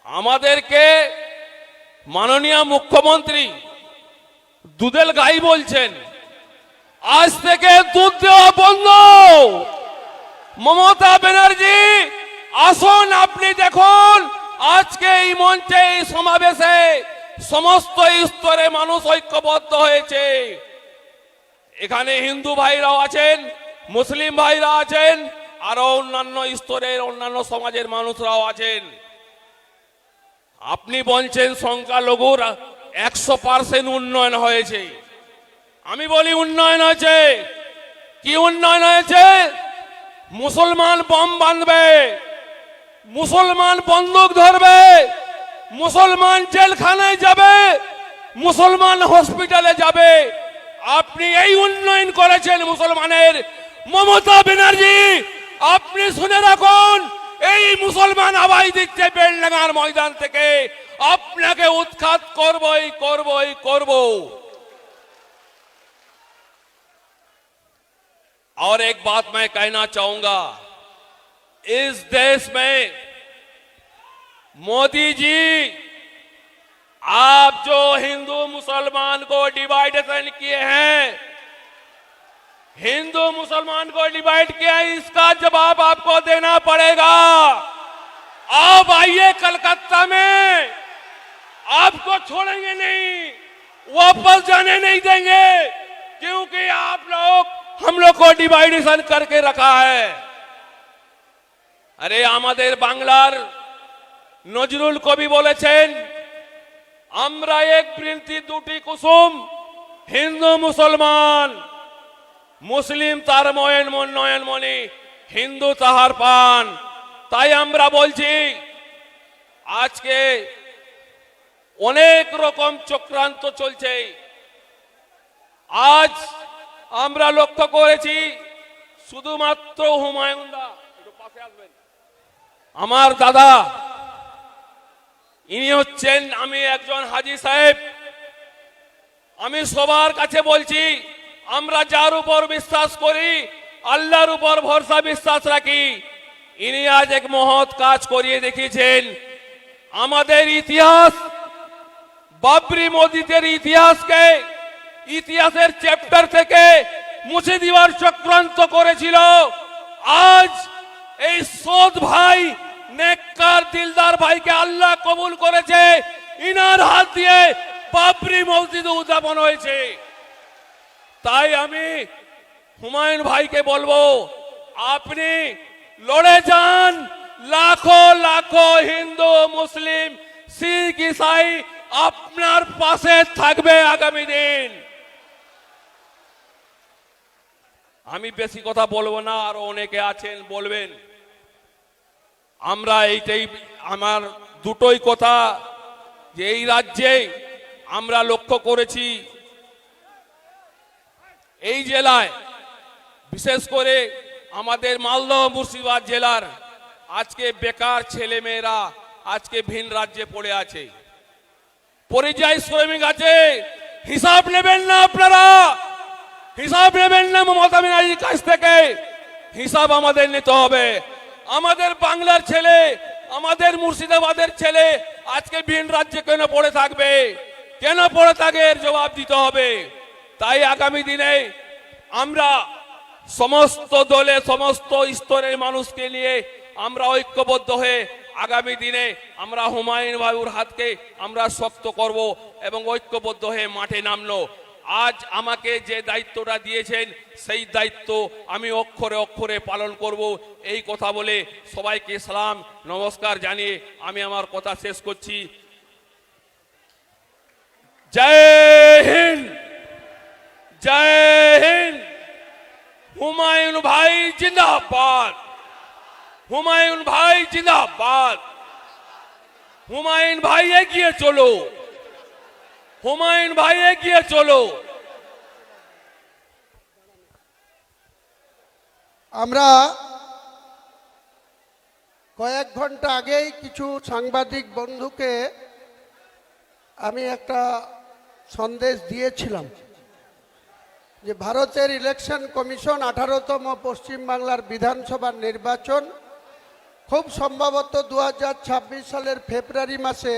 আমাদেরকে মাননীয় মুখ্যমন্ত্রী দুধের গাই বলছেন, আজ থেকে দুধ দেওয়া বন্ধ। মমতা ব্যানার্জি আসুন, আপনি দেখুন আজকে এই মঞ্চে এই সমাবেশে সমস্ত স্তরে মানুষ ঐক্যবদ্ধ হয়েছে। এখানে হিন্দু ভাইরাও আছেন, মুসলিম ভাইরা আছেন, আরো অন্যান্য স্তরের অন্যান্য সমাজের মানুষরাও আছেন। আপনি বলছেন সংখ্যালঘুর 100% উন্নয়ন হয়েছে। আমি বলি উন্নয়ন হয়েছে। কি উন্নয়ন হয়েছে? মুসলমান বম বাঁধবে, মুসলমান বন্দুক ধরবে, মুসলমান জেলখানায় যাবে, মুসলমান হসপিটালে যাবে। আপনি এই উন্নয়ন করেছেন মুসলমানের। মমতা ব্যানার্জি, আপনি শুনে রাখুন, এই মুসলমান আওয়াজ দিচ্ছে বেলডাঙ্গার ময়দান থেকে, আপনাকে উৎখাত করবই করবই করব। और एक बात मैं कहना चाहूंगा, इस देश में मोदी जी, आप जो हिंदू मुसलमान को डिवाइडेशन किए हैं, हिंदू मुसलमान को डिवाइड किया है, इसका जवाब आपको देना पड़ेगा। आप आइए कलकत्ता में, आपको छोड़ेंगे नहीं, वापस जाने नहीं देंगे, क्योंकि आप लोग हम लोग को डिवाइडेशन करके रखा है। अरे আমাদের বাংলার নজরুল কবি বলেছেন, আমরা এক বৃন্তি দুটি কুসুম, হিন্দু মুসলমান, মুসলিম তার নয়নমণি, হিন্দু তাহার পান। তাই আমরা বলছি, আজকে অনেক রকম চক্রান্ত চলছে। আজ আমরা লক্ষ্য করেছি, শুধুমাত্র হুমায়ুন দা, একটু পাশে আসবেন, আমার দাদা, ইনি হচ্ছেন, আমি একজন হাজী সাহেব। আমি সবার কাছে বলছি, আমরা যার উপর বিশ্বাস করি, আল্লাহর উপর ভরসা বিশ্বাস রাখি। ইনি আজ এক মহৎ কাজ করিয়ে দেখিয়েছেন। আমাদের ইতিহাস, বাবরি মসজিদের ইতিহাসকে ইতিহাসের চ্যাপ্টার থেকে মুছে দেওয়ার চক্রান্ত করেছিল। আজ এই সৎ ভাই, নেককার দিলদার ভাইকে আল্লাহ কবুল করেছে, ইনার হাত দিয়ে বাবরি মসজিদ উদ্যাপন হয়েছে। তাই আমি হুমায়ুন ভাইকে বলবো, আপনি লড়ে যান। লাখো লাখো হিন্দু, মুসলিম, শিখ, ইসাই আপনার পাশে থাকবে আগামী দিন। আমি বেশি কথা বলবো না, আরো অনেকে আছেন বলবেন। আমরা এইটাই, আমার দুটোই কথা, যে এই রাজ্যে আমরা লক্ষ্য করেছি, এই জেলায় বিশেষ করে আমাদের মালদহ মুর্শিদাবাদ জেলার আজকে বেকার ছেলে মেয়েরা আজকে ভিন রাজ্যে পড়ে আছে, পরিযায়ী শ্রমিক আছে। হিসাব নেবেন না আপনারা, হিসাব নেবেন না মমতা ব্যানার্জির কাছ থেকে, হিসাব আমাদের নিতে হবে। আমাদের বাংলার ছেলে, আমাদের মুর্শিদাবাদের ছেলে আজকে ভিন রাজ্যে কেন পড়ে থাকবে, কেন পড়ে থাকে, এর জবাব দিতে হবে। তাই আগামী দিনে আমরা সমস্ত দলে, সমস্ত স্তরের মানুষকে নিয়ে আমরা ঐক্যবদ্ধ হয়ে আগামী দিনে আমরা হুমায়ুন বাবুর হাতকে আমরা শক্ত করব এবং ঐক্যবদ্ধ হয়ে মাঠে নামলো। আজ আমাকে যে দায়িত্বটা দিয়েছেন সেই দায়িত্ব আমি অক্ষরে অক্ষরে পালন করব। এই কথা বলে সবাইকে সালাম নমস্কার জানিয়ে আমি আমার কথা শেষ করছি। জয় হিন্দ, জয় হিন্দ। হুমায়ুন ভাই জিন্দাবাদ, হুমায়ুন ভাই জিন্দাবাদ। হুমায়ুন ভাই এগিয়ে চলো, হুমায়ুন ভাই এগিয়ে চলো। আমরা কয়েক ঘন্টা আগেই কিছু সাংবাদিক বন্ধুকে আমি একটা সন্দেশ দিয়েছিলাম যে ভারতের ইলেকশন কমিশন 18তম পশ্চিমবাংলার বিধানসভার নির্বাচন খুব সম্ভবত 2026 সালের ফেব্রুয়ারি মাসে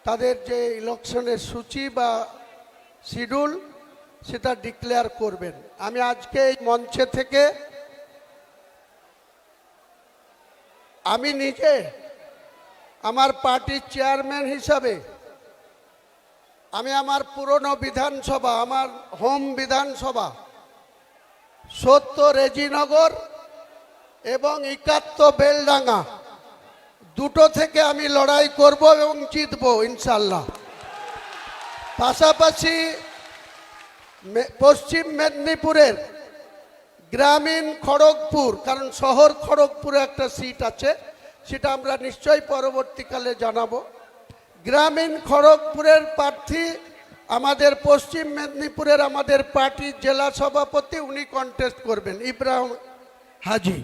তাদের যে ইলেকশনের সূচি বা শিডিউল সেটা ডিক্লেয়ার করবেন। আমি আজকে এই মঞ্চে থেকে আমি নিজে আমার পার্টির চেয়ারম্যান হিসাবে আমি আমার পুরনো বিধানসভা, আমার হোম বিধানসভা 70 রেজিনগর এবং 71 বেলডাঙ্গা দুটো থেকে আমি লড়াই করব এবং জিতবো ইনশাল্লাহ। পাশাপাশি পশ্চিম মেদিনীপুরের গ্রামীণ খড়গপুর, কারণ শহর খড়গপুরে একটা সিট আছে, সেটা আমরা নিশ্চয়ই পরবর্তীকালে জানাবো। গ্রামীণ খড়গপুরের প্রার্থী আমাদের পশ্চিম মেদিনীপুরের আমাদের পার্টির জেলা সভাপতি, উনি কন্টেস্ট করবেন, ইব্রাহিম হাজি।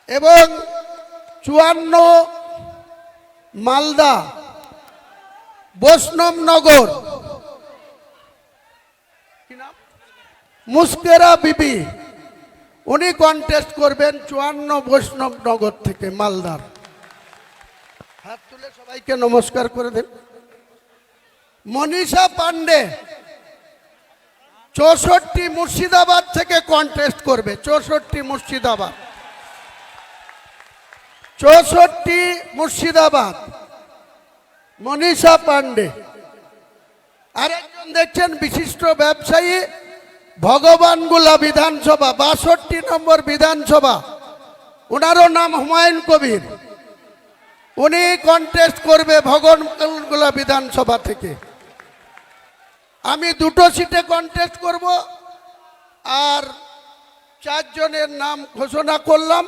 এবং 54 মালদা বৈষ্ণবনগর মুস্কেরা বিবি, উনি কন্টেস্ট করবেন 54 বৈষ্ণবনগর থেকে মালদার। হাত তুলে সবাইকে নমস্কার করে দেন। মনীষা পান্ডে 64 মুর্শিদাবাদ থেকে কন্টেস্ট করবে, 64 মুর্শিদাবাদ, 64 মুর্শিদাবাদ মনীষা পান্ডে। আরেকজন দেখছেন বিশিষ্ট ব্যবসায়ী, ভগবানগোলা বিধানসভা 62 নম্বর বিধানসভা, ওনারও নাম হুমায়ুন কবির, উনি কন্টেস্ট করবে ভগবানগোলা বিধানসভা থেকে। আমি দুটো সিটে কন্টেস্ট করব আর 4 জনের নাম ঘোষণা করলাম।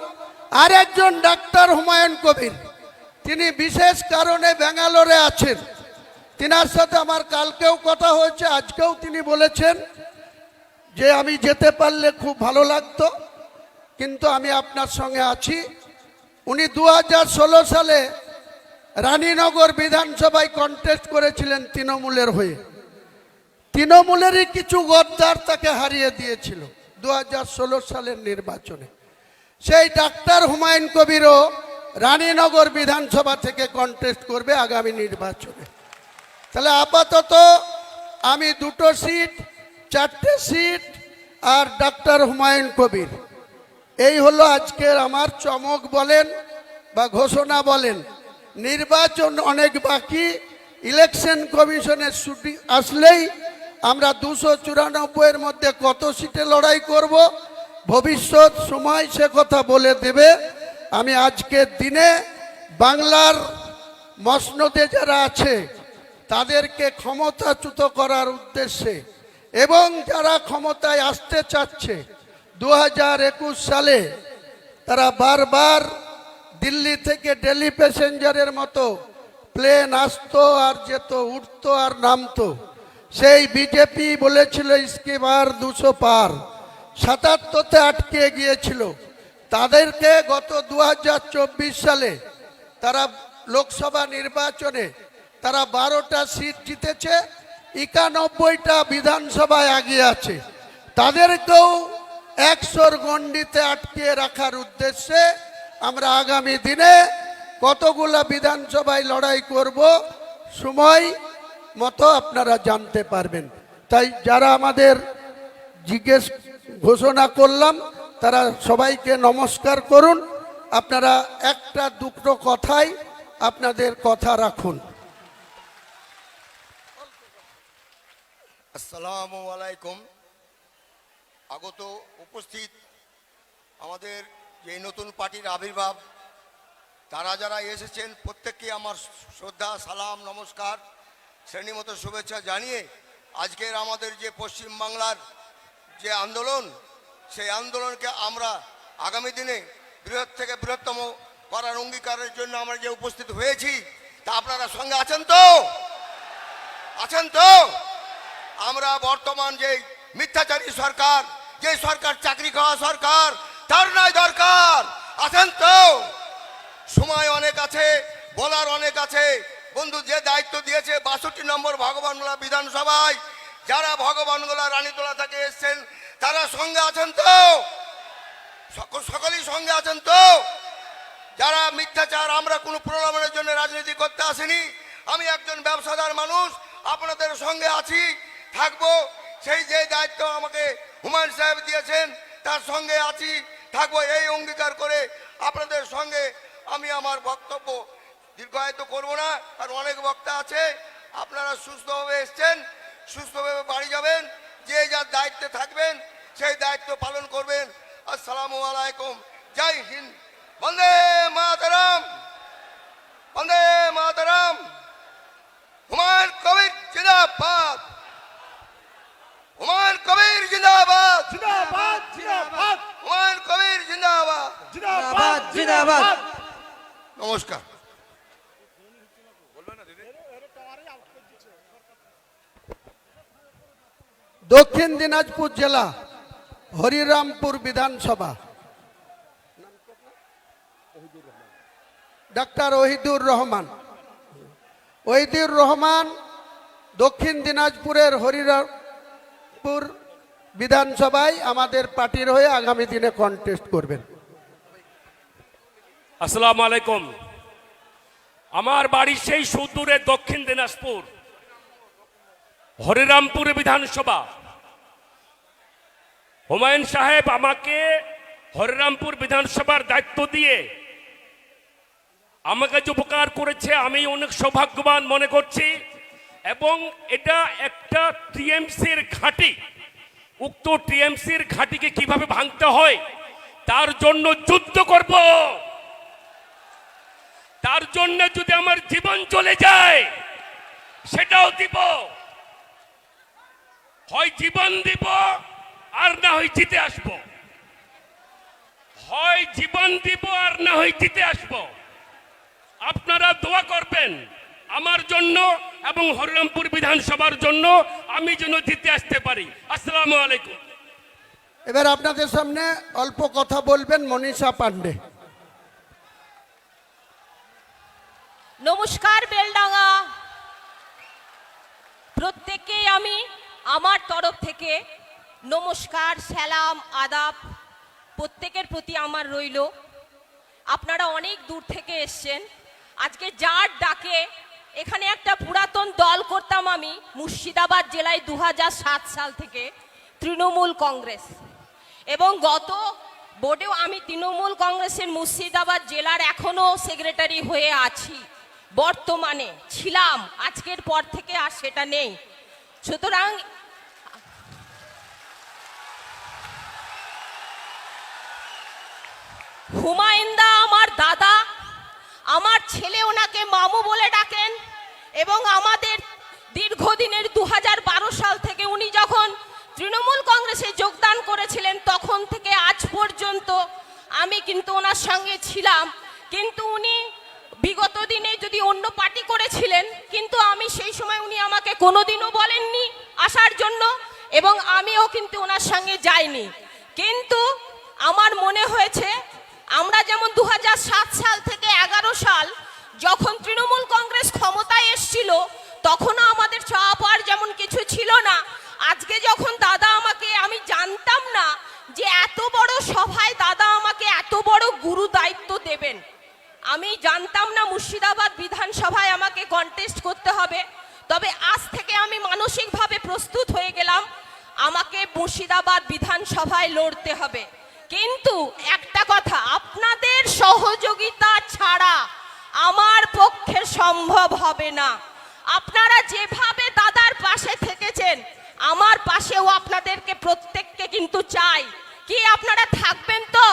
আর একজন ডাক্তার হুমায়ুন কবির, তিনি বিশেষ কারণে ব্যাঙ্গালোরে আছেন, তিনার সাথে আমার কালকেও কথা হয়েছে, আজকেও তিনি বলেছেন যে আমি যেতে পারলে খুব ভালো লাগতো, কিন্তু আমি আপনার সঙ্গে আছি। উনি 2016 সালে রানীনগর বিধানসভায় কন্টেস্ট করেছিলেন তৃণমূলের হয়ে, তৃণমূলেরই কিছু গদ্দার তাকে হারিয়ে দিয়েছিল 2016 সালের নির্বাচনে। সেই ডাক্তার হুমায়ুন কবিরও রানীনগর বিধানসভা থেকে কন্টেস্ট করবে আগামী নির্বাচনে। তাহলে আপাতত আমি দুটো সিট, 4টে সিট আর ডাক্তার হুমায়ুন কবির, এই হলো আজকের আমার চমক বলেন বা ঘোষণা বলেন। নির্বাচন অনেক বাকি, ইলেকশন কমিশনের ছুটি আসলেই আমরা 294-এর মধ্যে কত সিটে লড়াই করব ভবিষ্যৎ সময় সে কথা বলে দেবে। আমি আজকের দিনে বাংলার মসনদে যারা আছে তাদেরকে ক্ষমতাচ্যুত করার উদ্দেশ্যে এবং যারা ক্ষমতায় আসতে চাচ্ছে 2021 সালে তারা বারবার দিল্লি থেকে দিল্লি প্যাসেঞ্জারের মতো প্লেন আসতো আর যেত, উঠতো আর নামতো। সেই বিজেপি বলেছিল ইসকে বার 200 পার, 77তে আটকে গিয়েছিল। তাদেরকে গত 2024 সালে তারা লোকসভা নির্বাচনে তারা 12টা সিট জিতেছে, 91টা বিধানসভায় এগিয়ে আছে। তাদেরকেও 100-র গণ্ডিতে আটকে রাখার উদ্দেশ্যে আমরা আগামী দিনে কতগুলা বিধানসভায় লড়াই করব, সময় মতো আপনারা জানতে পারবেন। তাই যারা আমাদের জিজ্ঞেস ঘোষণা করলাম তারা সবাইকে নমস্কার করুন। আপনারা একটা দুটো কথাই আপনাদের কথা রাখুন। আসসালামু আলাইকুম। আগত উপস্থিত আমাদের যে নতুন পার্টির আবির্ভাব, তারা যারা এসেছেন প্রত্যেককে আমার শ্রদ্ধা, সালাম, নমস্কার, শ্রেণীমতো শুভেচ্ছা জানিয়ে আজকের আমাদের যে পশ্চিমবাংলার যে আন্দোলন, সেই আন্দোলনকে আমরা আগামী দিনে বৃহৎ থেকে বৃহত্তম করার অঙ্গীকারের জন্য আমরা যে উপস্থিত হয়েছি, তা আপনারা সঙ্গে আছেন তো? আছেন তো? আমরা বর্তমান যে মিথ্যাচারী সরকার, যে সরকার চাকরি খাওয়া সরকার, তার নাই দরকার। আছেন তো? সময় অনেক আছে, বলার অনেক আছে। বন্ধু যে দায়িত্ব দিয়েছে 62 নম্বর ভগবানগোলা বিধানসভায়, যারা ভগবানগোলা রানীতলা থেকে এসছেন, তারা সঙ্গে আছেন তো? সকলেই সঙ্গে আছেন তো? যারা মিথ্যাচার, আমরা কোনো প্রলোভনের জন্য রাজনীতি করতে আসিনি। আমি একজন ব্যবসাদার মানুষ, আপনাদের সঙ্গে আছি, থাকবো। সেই যে দায়িত্ব আমাকে হুমায়ুন সাহেব দিয়েছেন, তার সঙ্গে আছি, থাকবো, এই অঙ্গীকার করে আপনাদের সঙ্গে আমি আমার বক্তব্য দীর্ঘায়িত করব না। আর অনেক বক্তা আছে, আপনারা সুস্থভাবে এসছেন, সুস্থভাবে বাড়ি যাবেন, যে যার দায়িত্বে থাকবেন সেই দায়িত্ব পালন করবেন। আসসালামু আলাইকুম, জয় হিন্দ, বন্দে মাতরম, বন্দে মাতরম। হুমায়ুন কবির জিন্দাবাদ, হুমায়ুন কবির জিন্দাবাদ, জিন্দাবাদ জিন্দাবাদ হুমায়ুন কবির জিন্দাবাদ। জিন্দাবাদ জিন্দাবাদ। নমস্কার। দক্ষিণ দিনাজপুর জেলা হরিরামপুর বিধানসভা, ডাক্তার ওহিদুর রহমান। ওহিদুর রহমান দক্ষিণ দিনাজপুরের হরিরামপুর বিধানসভায় আমাদের পার্টির হয়ে আগামী দিনে কন্টেস্ট করবেন। আসসালামু আলাইকুম। আমার বাড়ি সেই সুদূরে দক্ষিণ দিনাজপুর, হরিরামপুর বিধানসভা। হুমায়ুন সাহেব আমাকে হরিরামপুর বিধানসভার দায়িত্ব দিয়ে আমাকে যে উপকার করেছে, আমি অনেক সৌভাগ্যবান মনে করছি। এবং এটা একটা টিএমসির ঘাঁটি। উক্ত টিএমসির ঘাঁটিকে কিভাবে ভাঙতে হয় তার জন্য যুদ্ধ করব। তার জন্য যদি আমার জীবন চলে যায় সেটাও দিব। হয় জীবন দিব আর না হয় জিতে আসব। হয় জীবন দিব আর না হয় জিতে আসব। আপনারা দোয়া করবেন আমার জন্য এবং হরিরামপুর বিধানসভার জন্য, আমি যেন জিতে আসতে পারি। আসসালামু আলাইকুম। এবার আপনাদের সামনে অল্প কথা বলবেন মনীষা পান্ডে। নমস্কার বেলডাঙ্গা, প্রত্যেককে আমি আমার তরফ থেকে নমস্কার, সালাম, আদাব প্রত্যেকের প্রতি আমার রইল। আপনারা অনেক দূর থেকে এসছেন। আজকে যার ডাকে এখানে একটা পুরাতন দল করতাম আমি মুর্শিদাবাদ জেলায় 2007 সাল থেকে, তৃণমূল কংগ্রেস। এবং গত বোর্ডেও আমি তৃণমূল কংগ্রেসের মুর্শিদাবাদ জেলার এখনো সেক্রেটারি হয়ে আছি, বর্তমানে ছিলাম। আজকের পর থেকে আর সেটা নেই। সুতরাং হুমায়ুনদা আমার দাদা, আমার ছেলে ওনাকে মামু বলে ডাকেন। এবং আমাদের দীর্ঘদিনের 2012 সাল থেকে উনি যখন তৃণমূল কংগ্রেসে যোগদান করেছিলেন, তখন থেকে আজ পর্যন্ত আমি কিন্তু ওনার সঙ্গে ছিলাম। কিন্তু উনি বিগত দিনে যদি অন্য পার্টি করেছিলেন, কিন্তু আমি সেই সময় উনি আমাকে কোনোদিনও বলেননি আসার জন্য, এবং আমিও কিন্তু ওনার সঙ্গে যাইনি। কিন্তু আমার মনে হয়েছে আমরা যেমন 2007 সাল থেকে 11 সাল যখন তৃণমূল কংগ্রেস ক্ষমতায় এসেছিল, তখনও আমাদের চাওয়া পাওয়ার যেমন কিছু ছিল না। আজকে যখন দাদা আমাকে, আমি জানতাম না যে এত বড় সভায় দাদা আমাকে এত বড় গুরু দায়িত্ব দেবেন। আমি জানতাম না মুর্শিদাবাদ বিধানসভায় আমাকে কন্টেস্ট করতে হবে। তবে আজ থেকে আমি মানসিকভাবে প্রস্তুত হয়ে গেলাম, আমাকে মুর্শিদাবাদ বিধানসভায় লড়তে হবে। কিন্তু একটা কথা, আপনাদের সহযোগিতা ছাড়া আমার পক্ষে সম্ভব হবে না। আপনারা যেভাবে দাদার পাশে থেকেছেন, কিন্তু চাই। কি আপনারা থাকবেন তো?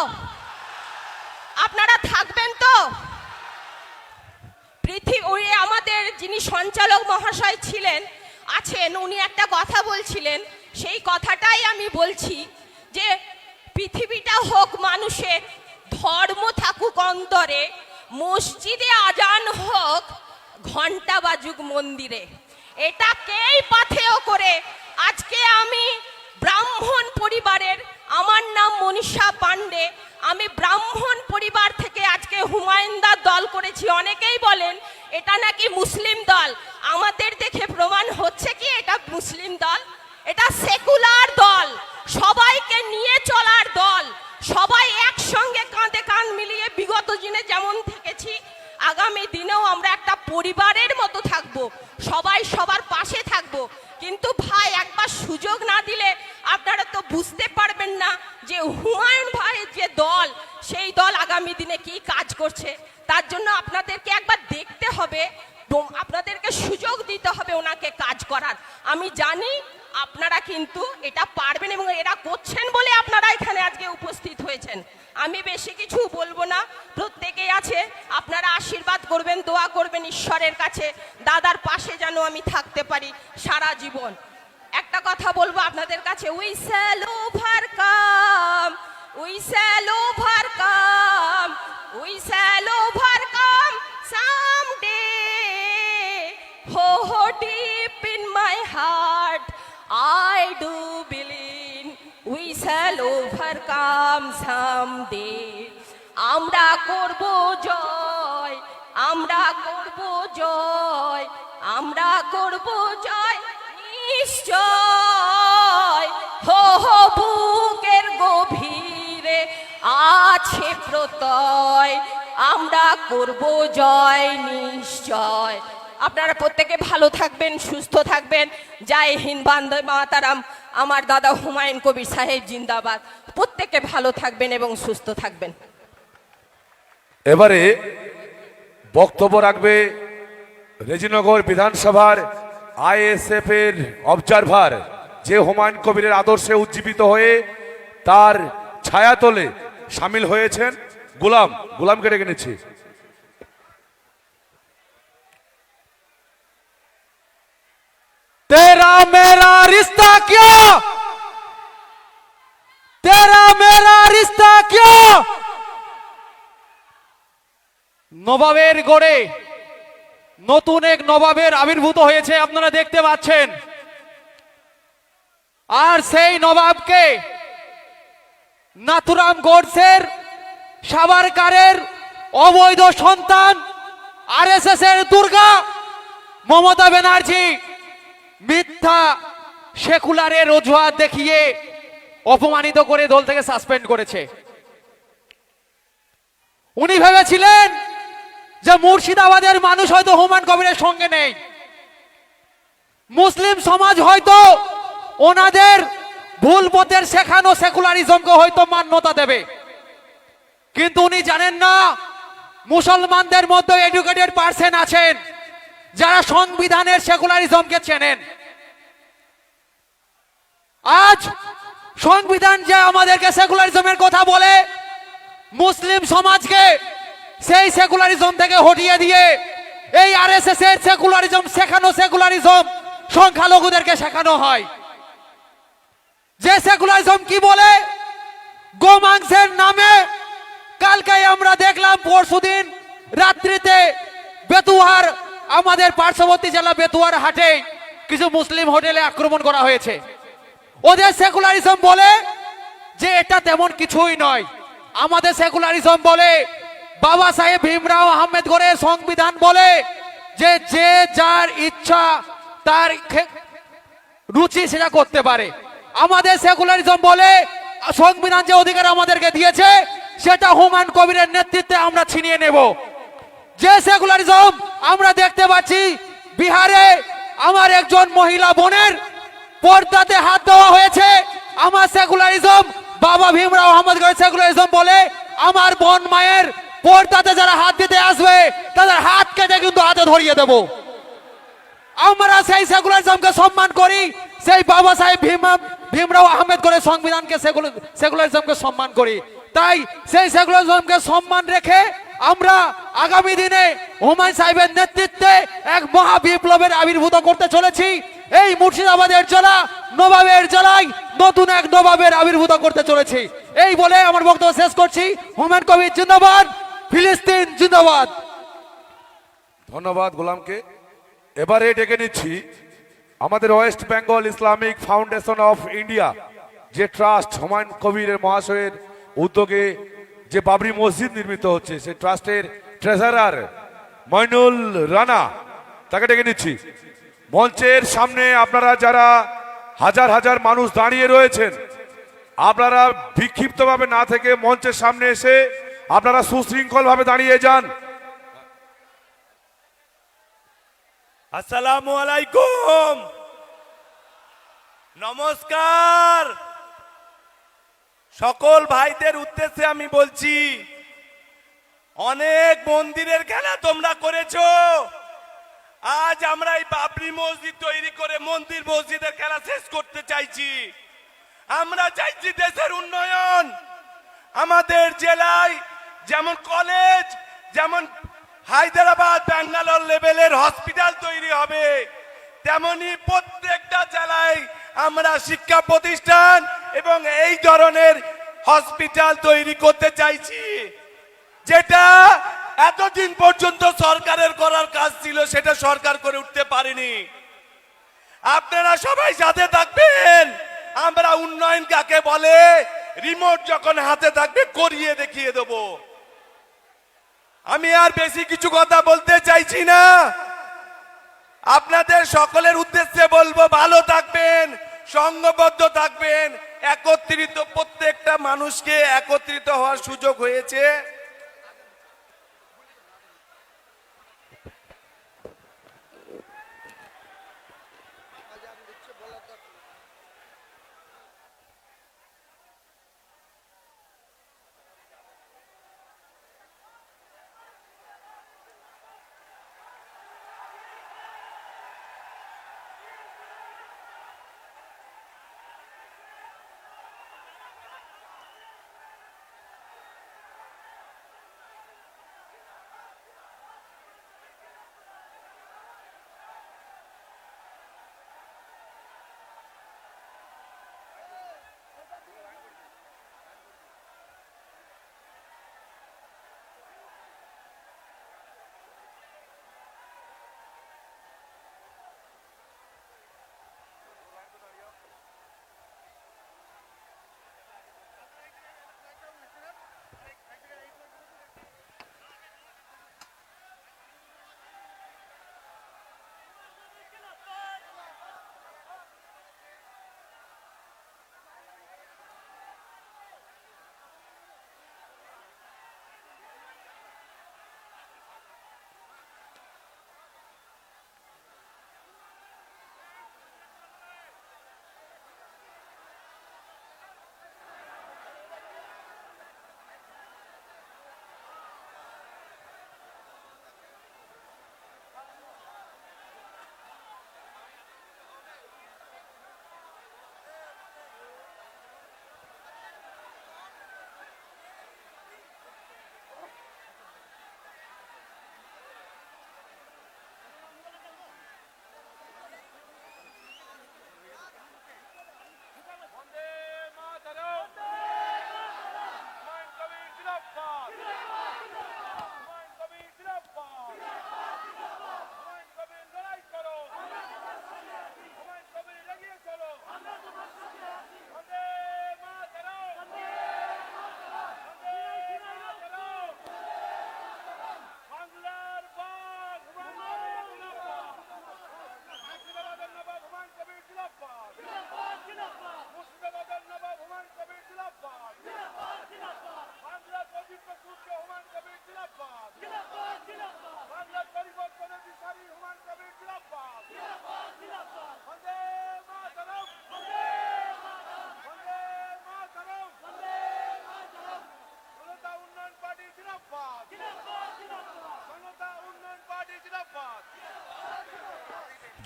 আপনারা থাকবেন তো? ওই আমাদের যিনি সঞ্চালক মহাশয় ছিলেন আছেন, উনি একটা কথা বলছিলেন, সেই কথাটাই আমি বলছি যে পৃথিবীটা হোক মানুষের, ধর্ম থাকুক অন্তরে, মসজিদে আজান হোক, ঘন্টা বাজুক মন্দিরে। এটাকেই পাথেয় করে আজকে আমি ব্রাহ্মণ পরিবারের, আমার নাম মনীষা পান্ডে, আমি ব্রাহ্মণ পরিবার থেকে আজকে হুমায়ুনদার দল করেছি। অনেকেই বলেন এটা নাকি মুসলিম দল, আমাদের দেখে প্রমাণ হচ্ছে কি এটা মুসলিম দল? এটা সেকুলার দল, সবাইকে নিয়ে চলার দল, সবাই একসঙ্গে কাঁধে কাঁধ মিলিয়ে বিগত দিনে যেমন থেকেছি, আগামী দিনেও আমরা একটা পরিবারের মতো থাকবো, সবাই সবার পাশে থাকবো। কিন্তু ভাই একবার সুযোগ না দিলে আপনারা তো বুঝতে পারবেন না যে হুমায়ুন ভাইয়ের যে দল, সেই দল আগামী দিনে কি কাজ করছে। তার জন্য আপনাদেরকে একবার দেখতে হবে, আপনাদেরকে সুযোগ দিতে হবে ওনাকে কাজ করার। আমি জানি আপনারা কিন্তু এটা পারবেন এবং এরা করছেন বলে আপনারা এখানে আজকে উপস্থিত হয়েছেন। আমি বেশি কিছু বলবো না, প্রত্যেকেই আছে, আপনারা আশীর্বাদ করবেন, দোয়া করবেন ঈশ্বরের কাছে, দাদার পাশে যেন আমি থাকতে পারি সারা জীবন। একটা কথা বলবো আপনাদের কাছে, we shall overcome, we shall overcome, we shall overcome someday. Ho ho deep in my heart I do believe we shall overcome someday. আমরা করব জয়, আমরা করব জয়, আমরা করব জয় নিশ্চয়। হো হো বুকের গভীরে আছে প্রত্যয়, আমরা করব জয় নিশ্চয়। আপনারা প্রত্যেকে ভালো থাকবেন, সুস্থ থাকবেন। জয় হিন্দ, বন্দে মাতারাম। আমার দাদা হুমায়ুন কবির সাহেব জিন্দাবাদ। প্রত্যেকে ভালো থাকবেন এবং সুস্থ থাকবেন। এবারে বক্তব্য রাখবে রেজিনগর বিধানসভার আইএসএফ এর অবজারভার, যে হুমায়ুন কবিরের আদর্শে উজ্জীবিত হয়ে তার ছায়াতলে সামিল হয়েছেন। গোলামকে ডেকে নিচ্ছি। तेरा मेरा रिश्ता क्या, तेरा मेरा रिश्ता क्या। নবাবের গড়ে নতুন এক নবাবের আবির্ভূত হয়েছে, আপনারা দেখতে পাচ্ছেন। আর সেই নবাবকে নাথুরাম গোডসের, সাভারকারের অবৈধ সন্তান, আরএসএস এর দুর্গা মমতা ব্যানার্জি মিথ্যা সেকুলারের অজুহাত দেখিয়ে অপমানিত করে দল থেকে সাসপেন্ড করেছে। উনি ভেবেছিলেন যে মুর্শিদাবাদের মানুষ হয়তো হুমায়ুন কবিরের সঙ্গে নেই, মুসলিম সমাজ হয়তো ওনাদের ভুল পথের শেখানো সেকুলারিজমকে হয়তো মান্যতা দেবে। কিন্তু উনি জানেন না মুসলমানদের মধ্যে এডুকেটেড পার্সন আছেন যারা সংবিধানের সেকুলারিজমকে চেনেন। আজ সংবিধান যে আমাদেরকে সেকুলারিজমের কথা বলে, মুসলিম সমাজকে সেই সেকুলারিজম থেকে হটিয়ে দিয়ে এই আরএসএস এর সেকুলারিজম শেখানো সেকুলারিজম সংখ্যালঘুদেরকে শেখানো হয়। যে সেকুলারিজম কি বলে, গোমাংসের নামে কালকে আমরা দেখলাম, পরশুদিন রাত্রিতে বেতুয়ার, আমাদের পার্শ্ববর্তী জেলা বেতুয়ার হাটে কিছু মুসলিম হোটেলে আক্রমণ করা হয়েছে। ওদের সেকুলারিজম বলে যে এটা তেমন কিছুই নয়। আমাদের সেকুলারিজম বলে, বাবা সাহেব ভীমরাও আহমেদগড়ের সংবিধান বলে যে যে যার ইচ্ছা তার রুচি সেটা করতে পারে। আমাদের সেকুলারিজম বলে সংবিধান যে অধিকার আমাদেরকে দিয়েছে সেটা হুমায়ুন কবিরের নেতৃত্বে আমরা ছিনিয়ে নেব। যে সেকুলারিজম আমরা দেখতে পাচ্ছি বিহারে আমার একজন মহিলা বোনের পর্দাতে হাত দেওয়া হয়েছে, আমার সেকুলারিজম বাবা ভীমরাও আহমেদগড়ের সেকুলারিজম বলে আমার বোন মায়ের পর্দাতে যারা হাত দিতে আসবে তাদের হাত কেটে কিন্তু হাতে ধরিয়ে দেব। আমরা সেই সেকুলারিজমকে সম্মান করি, সেই বাবা সাহেব ভীমরাও আহমেদকরের সংবিধানকে সেকুলারিজমকে সম্মান করি। তাই সেই সেকুলারিজমকে সম্মান রেখে আমরা আগামী দিনে হুমায়ুন সাহেবের নেতৃত্বে এক মহা বিপ্লবের আবির্ভূত করতে চলেছি। এই মুর্শিদাবাদের জেলা নবাবের জেলায় নতুন এক নবাবের আবির্ভূত করতে চলেছি। এই বলে আমার বক্তব্য শেষ করছি। হুমায়ুন কবির জিন্দাবাদ, ফিলিস্তিন জিন্দাবাদ। ধন্যবাদ গোলামকে। এবারে ডেকে নিচ্ছি আমাদের West Bengal Islamic foundation of India, যে ট্রাস্ট হুমায়ুন কবিরের মহাশয়ের উদ্যোগে যে বাবরি মসজিদ নির্মিত হচ্ছে, সেই ট্রাস্টের ট্রেজারার মইনুল রানা, তাকে ডেকে নিচ্ছি মঞ্চের সামনে। আপনারা যারা হাজার হাজার মানুষ দাঁড়িয়ে রয়েছেন, আপনারা বিক্ষিপ্তভাবে না থেকে মঞ্চের সামনে এসে আপনারা সুশৃঙ্খলভাবে দাঁড়িয়ে যান। আসসালামু আলাইকুম, নমস্কার। সকল ভাইদের উদ্দেশ্যে আমি বলছি, অনেক মন্দিরের খেলা তোমরা করেছো, আজ আমরা এই বাবরি মসজিদ তৈরি করে মন্দির মসজিদের খেলা শেষ করতে চাইছি। আমরা চাইছি দেশের উন্নয়ন। আমাদের জেলায় যেমন কলেজ, যেমন হায়দ্রাবাদ ব্যাঙ্গালোর লেভেলের হসপিটাল তৈরি হবে, তেমনি প্রত্যেকটা জেলায় আমরা শিক্ষা প্রতিষ্ঠান এবং এই ধরনের হসপিটাল তৈরি করতে চাইছি, যেটা এতদিন পর্যন্ত সরকারের করার কাজ ছিল, সেটা সরকার করে উঠতে পারেনি। আপনারা সবাই সাথে থাকবেন। আমরা উন্নয়ন কাকে বলে, রিমোট যখন হাতে থাকবে করিয়ে দেখিয়ে দেব। আমি আর বেশি কিছু কথা বলতে চাইছি না। আপনাদের সকলের উদ্দেশ্যে বলবো, ভালো থাকবেন, সংঘবদ্ধ থাকবেন, একত্রিত, প্রত্যেকটা মানুষকে একত্রিত হওয়ার সুযোগ হয়েছে।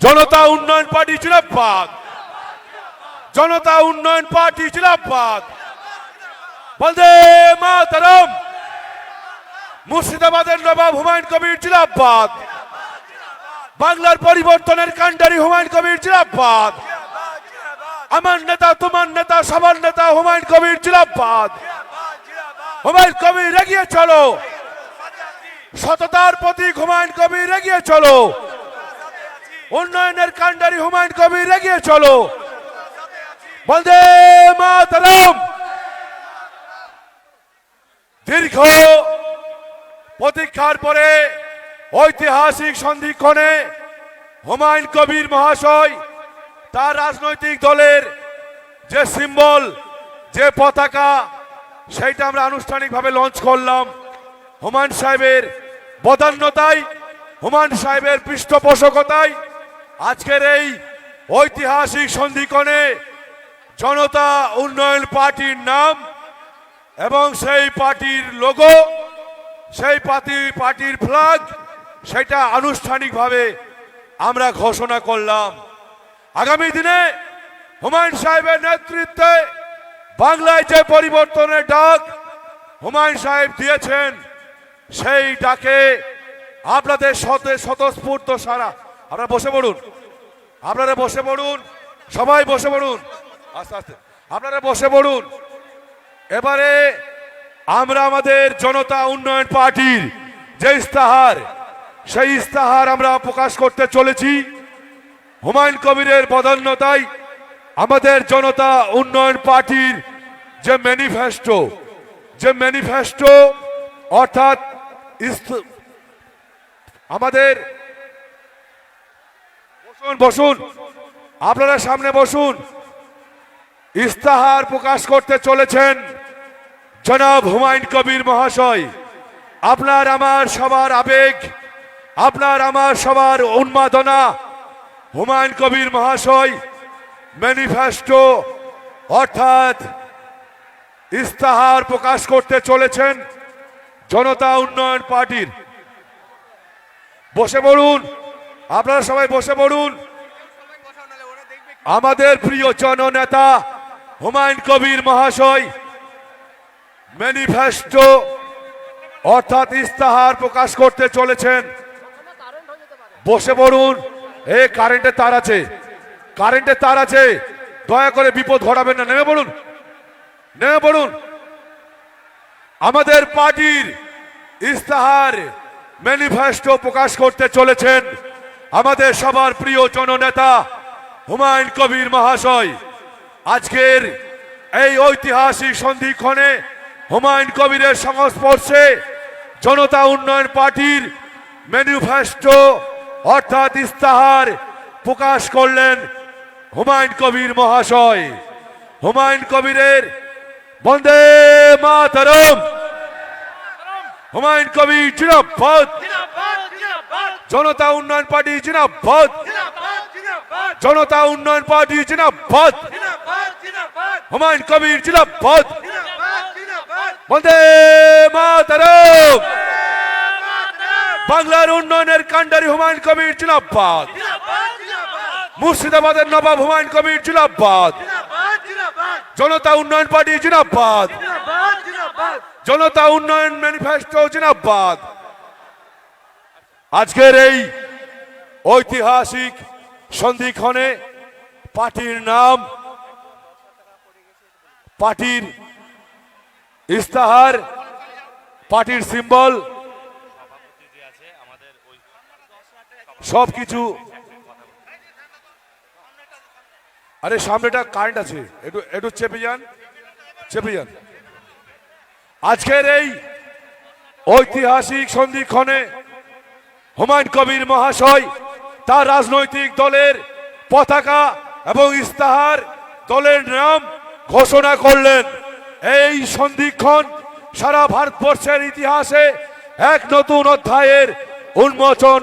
জনতা উন্নয়ন পার্টি জিন্দাবাদ। জনতা উন্নয়ন পার্টি জিন্দাবাদ। বন্দে মাতরম। মুর্শিদাবাদের নবাব হুমায়ুন কবির জিন্দাবাদ। বাংলার পরিবর্তনের কাণ্ডারি হুমায়ুন কবির জিন্দাবাদ। আমার নেতা তোমার নেতা সবার নেতা হুমায়ুন কবির জিন্দাবাদ। হুমায়ুন কবির এগিয়ে চলো, সততার প্রতীক হুমায়ুন কবির এগিয়ে চলো, উন্নয়নের কাণ্ডারি হুমায়ুন কবির এগিয়ে চলো। বন্দে মাতরম। দীর্ঘ প্রতীক্ষার পরে ঐতিহাসিক সন্ধিক্ষণে হুমায়ুন কবির মহাশয় তার রাজনৈতিক দলের যে সিম্বল, যে পতাকা, সেইটা আমরা আনুষ্ঠানিকভাবে লঞ্চ করলাম। হুমায়ুন সাহেবের বদান্যতায়, হুমায়ুন সাহেবের পৃষ্ঠপোষকতায় আজকের এই ঐতিহাসিক সন্ধিক্ষণে জনতা উন্নয়ন পার্টির নাম এবং সেই পার্টির লোগো, সেই পার্টির ফ্ল্যাগ, সেটা আনুষ্ঠানিকভাবে আমরা ঘোষণা করলাম। আগামী দিনে হুমায়ুন সাহেবের নেতৃত্বে বাংলায় যে পরিবর্তনের ডাক হুমায়ুন সাহেব দিয়েছেন, সেই ডাকে আপনাদের স্বতঃস্ফূর্ত সারা। আপনারা বসে পড়ুন, আপনারা বসে পড়ুন, সবাই বসে পড়ুন, আস্তে আস্তে আপনারা বসে পড়ুন। এবারে আমরা আমাদের জনতা উন্নয়ন পার্টির যে ইস্তাহার, সেই ইস্তাহার আমরা প্রকাশ করতে চলেছি। হুমায়ুন কবিরের বদান্যতায় আমাদের জনতা উন্নয়ন পার্টির যে ম্যানিফেস্টো অর্থাৎ আমাদের বসুন আপনারা সামনে বসুন, ইস্তাহার প্রকাশ করতে চলেছেন জনাব হুমায়ুন কবির মহাশয়। আপনার আমার সবার আবেগ, আপনার আমার সবার উন্মাদনা, হুমায়ুন কবির মহাশয় ম্যানিফেস্টো অর্থাৎ ইস্তাহার প্রকাশ করতে চলেছেন জনতা উন্নয়ন পার্টির। বসে পড়ুন, আপনারা সবাই বসে পড়ুন। আমাদের প্রিয় জননেতা হুমায়ুন কবির মহাশয় ম্যানিফেস্টো অর্থাৎ ইস্তাহার প্রকাশ করতে চলেছেন। বসে পড়ুন। এই কারেন্টের তার আছে, কারেন্টের তার আছে, দয়া করে বিপদ ঘটাবেন না। নেমে পড়ুন, নেমে পড়ুন। আমাদের পার্টির ইস্তাহার ম্যানিফেস্টো প্রকাশ করতে চলেছেন আমাদের সবার প্রিয় জননেতা হুমায়ুন কবির মহাশয়। আজকের এই ঐতিহাসিক সন্ধিক্ষণে হুমায়ুন কবিরের সংস্পর্শে জনতা উন্নয়ন পার্টির ম্যানিফেস্টো অর্থাৎ ইস্তাহার প্রকাশ করলেন হুমায়ুন কবির মহাশয়। হুমায়ুন কবিরের বন্দে মাতরম। হুমায়ুন কবির জিন্দাবাদ। জনতা উন্নয়ন পার্টি জিন্দাবাদ। জনতা উন্নয়ন পার্টি জিন্দাবাদ। হুমায়ুন কবির জিন্দাবাদ। বন্দে মাতরম। বাংলার উন্নয়নের কাণ্ডারি হুমায়ুন কবির জিন্দাবাদ। মুর্শিদাবাদের নবাব হুমায়ুন কবির জিন্দাবাদ। জনতা উন্নয়ন পার্টি জিন্দাবাদ। জনতা উন্নয়ন ম্যানিফেস্টো জিন্দাবাদ। আজকের এই ঐতিহাসিক সন্ধিক্ষণে পার্টির নাম, পার্টির ইস্তাহার, পার্টির সিম্বল সবকিছু। আরে সামনেটা কারেন্ট আছে, একটু একটু চেপে যান, চেপে যান। আজকের এই ঐতিহাসিক সন্ধিক্ষণে হুমায়ুন কবির মহাশয় তার রাজনৈতিক দলের পতাকা এবং ইস্তাহার, দলের নাম ঘোষণা করলেন। এই সন্ধিক্ষণ সারা ভারতবর্ষের ইতিহাসে এক নতুন অধ্যায়ের উন্মোচন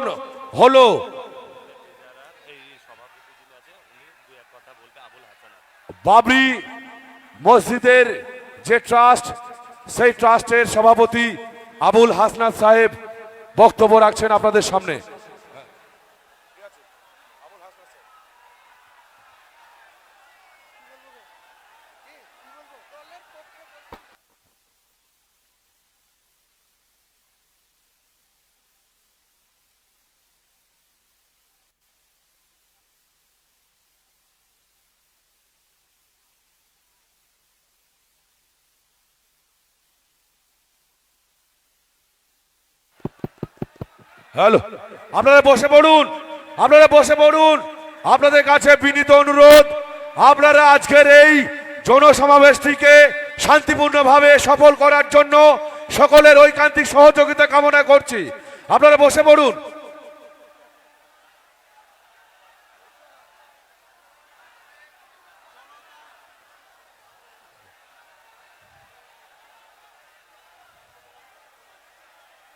হলো। বাবরি মসজিদের যে ট্রাস্ট, সেই ট্রাস্টের সভাপতি আবুল হাসনাত সাহেব বক্তব্য রাখছেন আপনাদের সামনে। হ্যালো, আপনারা বসে পড়ুন, আপনারা বসে পড়ুন। আপনাদের কাছে বিনীত অনুরোধ, আপনারা আজকের এই জনসমাবেশটিকে শান্তিপূর্ণভাবে সফল করার জন্য সকলের ঐকান্তিক সহযোগিতা কামনা করছি। আপনারা বসে পড়ুন।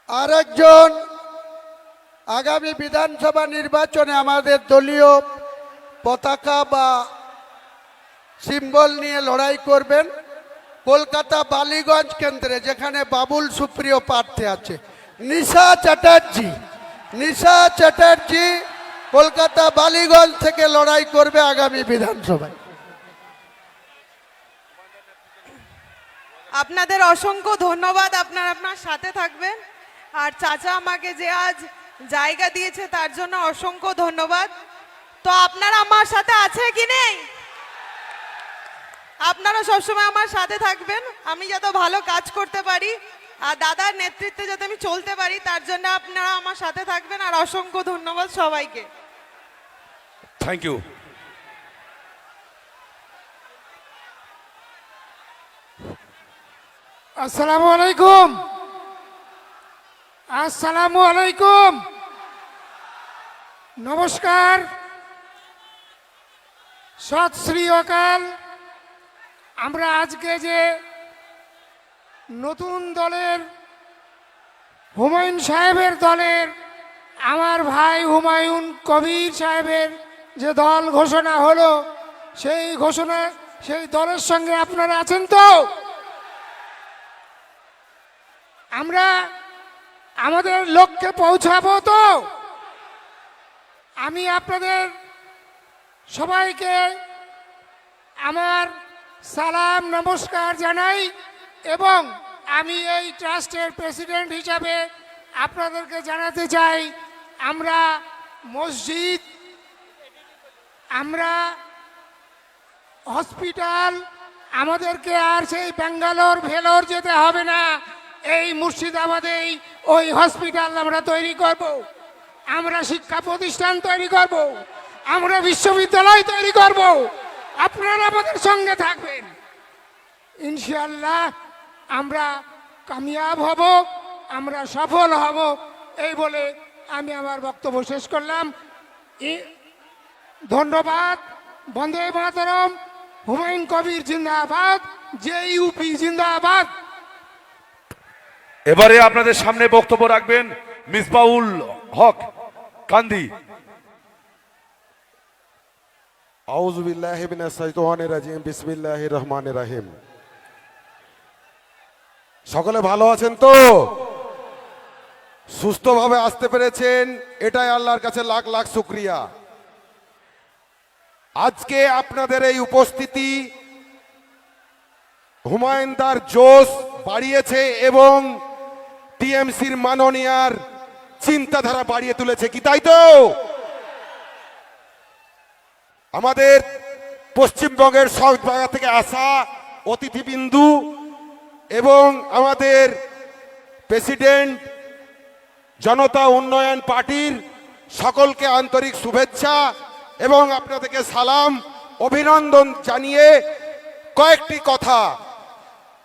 আরেকজন আগামী বিধানসভা নির্বাচনে আমাদের দলীয় পতাকা বা সিম্বল নিয়ে লড়াই করবেন কলকাতা বালিগঞ্জ কেন্দ্রে, যেখানে বাবুল সুপ্রিয় প্রার্থী আছে। নিশা চ্যাটার্জি কলকাতা বালিগঞ্জ থেকে লড়াই করবে আগামী বিধানসভায়। আপনাদের অসংখ্য ধন্যবাদ, আপনারা আপনার সাথে থাকবেন। আর চাচা আমাকে যে আজ জায়গা দিয়েছে তার জন্য অসংখ্য ধন্যবাদ। তো আপনারা আমার সাথে আছে কি নেই? আপনারা সবসময় আমার সাথে থাকবেন, আমি যাতে ভালো কাজ করতে পারি আর দাদার নেতৃত্বে যাতে আমি চলতে পারি, তার জন্য আপনারা আমার সাথে থাকবেন। আর অসংখ্য ধন্যবাদ সবাইকে। Thank you. আসসালামু আলাইকুম, আসসালামু আলাইকুম, নমস্কার, সৎ শ্রী অকাল। আমরা আজকে যে নতুন দলের হুমায়ুন সাহেবের দলের আমার ভাই হুমায়ুন কবির সাহেবের যে দল ঘোষণা হলো, সেই দলের সঙ্গে আপনারা আছেন তো? আমরা আমাদের লক্ষ্যে পৌঁছাবো তো? আমি আপনাদের সবাইকে আমার সালাম নমস্কার জানাই এবং আমি এই ট্রাস্টের প্রেসিডেন্ট হিসাবে আপনাদেরকে জানাতে চাই, আমরা মসজিদ, আমরা হসপিটাল, আমাদেরকে আর সেই ব্যাঙ্গালোর ভেলোর যেতে হবে না। এই মুর্শিদাবাদেই ওই হসপিটাল আমরা তৈরি করব, আমরা শিক্ষা প্রতিষ্ঠান তৈরি করব, আমরা বিশ্ববিদ্যালয় তৈরি করব। আপনারা আমাদের সঙ্গে থাকবেন, ইনশাআল্লাহ আমরা কামিয়াব হব, আমরা সফল হব। এই বলে আমি আমার বক্তব্য শেষ করলাম। ধন্যবাদ। বন্দে মাতরম। হুমায়ুন কবির জিন্দাবাদ, জেইউপি জিন্দাবাদ। এবারে আপনাদের সামনে বক্তব্য রাখবেন মিসবাউল হক কান্দি। আউযু বিল্লাহি মিনাশ শাইতানির রাজিম, বিসমিল্লাহির রহমানির রহিম। সকলে ভালো আছেন তো? সুস্থভাবে আসতে পেরেছেন, এটাই আল্লাহর কাছে লাখ লাখ শুকরিয়া। আজকে আপনাদের এই উপস্থিতি হুমায়ুনদার জোশ বাড়িয়েছে এবং টিএমসির মাননীয়ার চিন্তাধারা বাড়িয়ে তুলেছে, কি তাই তো? আমাদের পশ্চিমবঙ্গের সব জায়গা থেকে আসা অতিথিবিন্দু এবং আমাদের প্রেসিডেন্ট জনতা উন্নয়ন পার্টির সকলকে আন্তরিক শুভেচ্ছা এবং আপনাদেরকে সালাম অভিনন্দন জানিয়ে কয়েকটি কথা।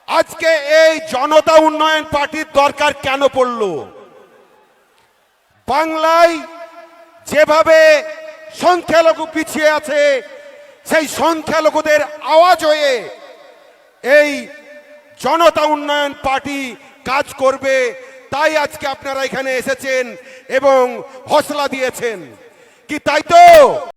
আজকে এই জনতা উন্নয়ন পার্টির দরকার কেন পড়ল? বাংলায় যেভাবে সংখ্যালঘু পিছিয়ে আছে, সেই সংখ্যালঘুদের আওয়াজ হয়ে এই জনতা উন্নয়ন পার্টি কাজ করবে। তাই আজকে আপনারা এখানে এসেছেন এবং হৌসলা দিয়েছেন, কি তাই তো?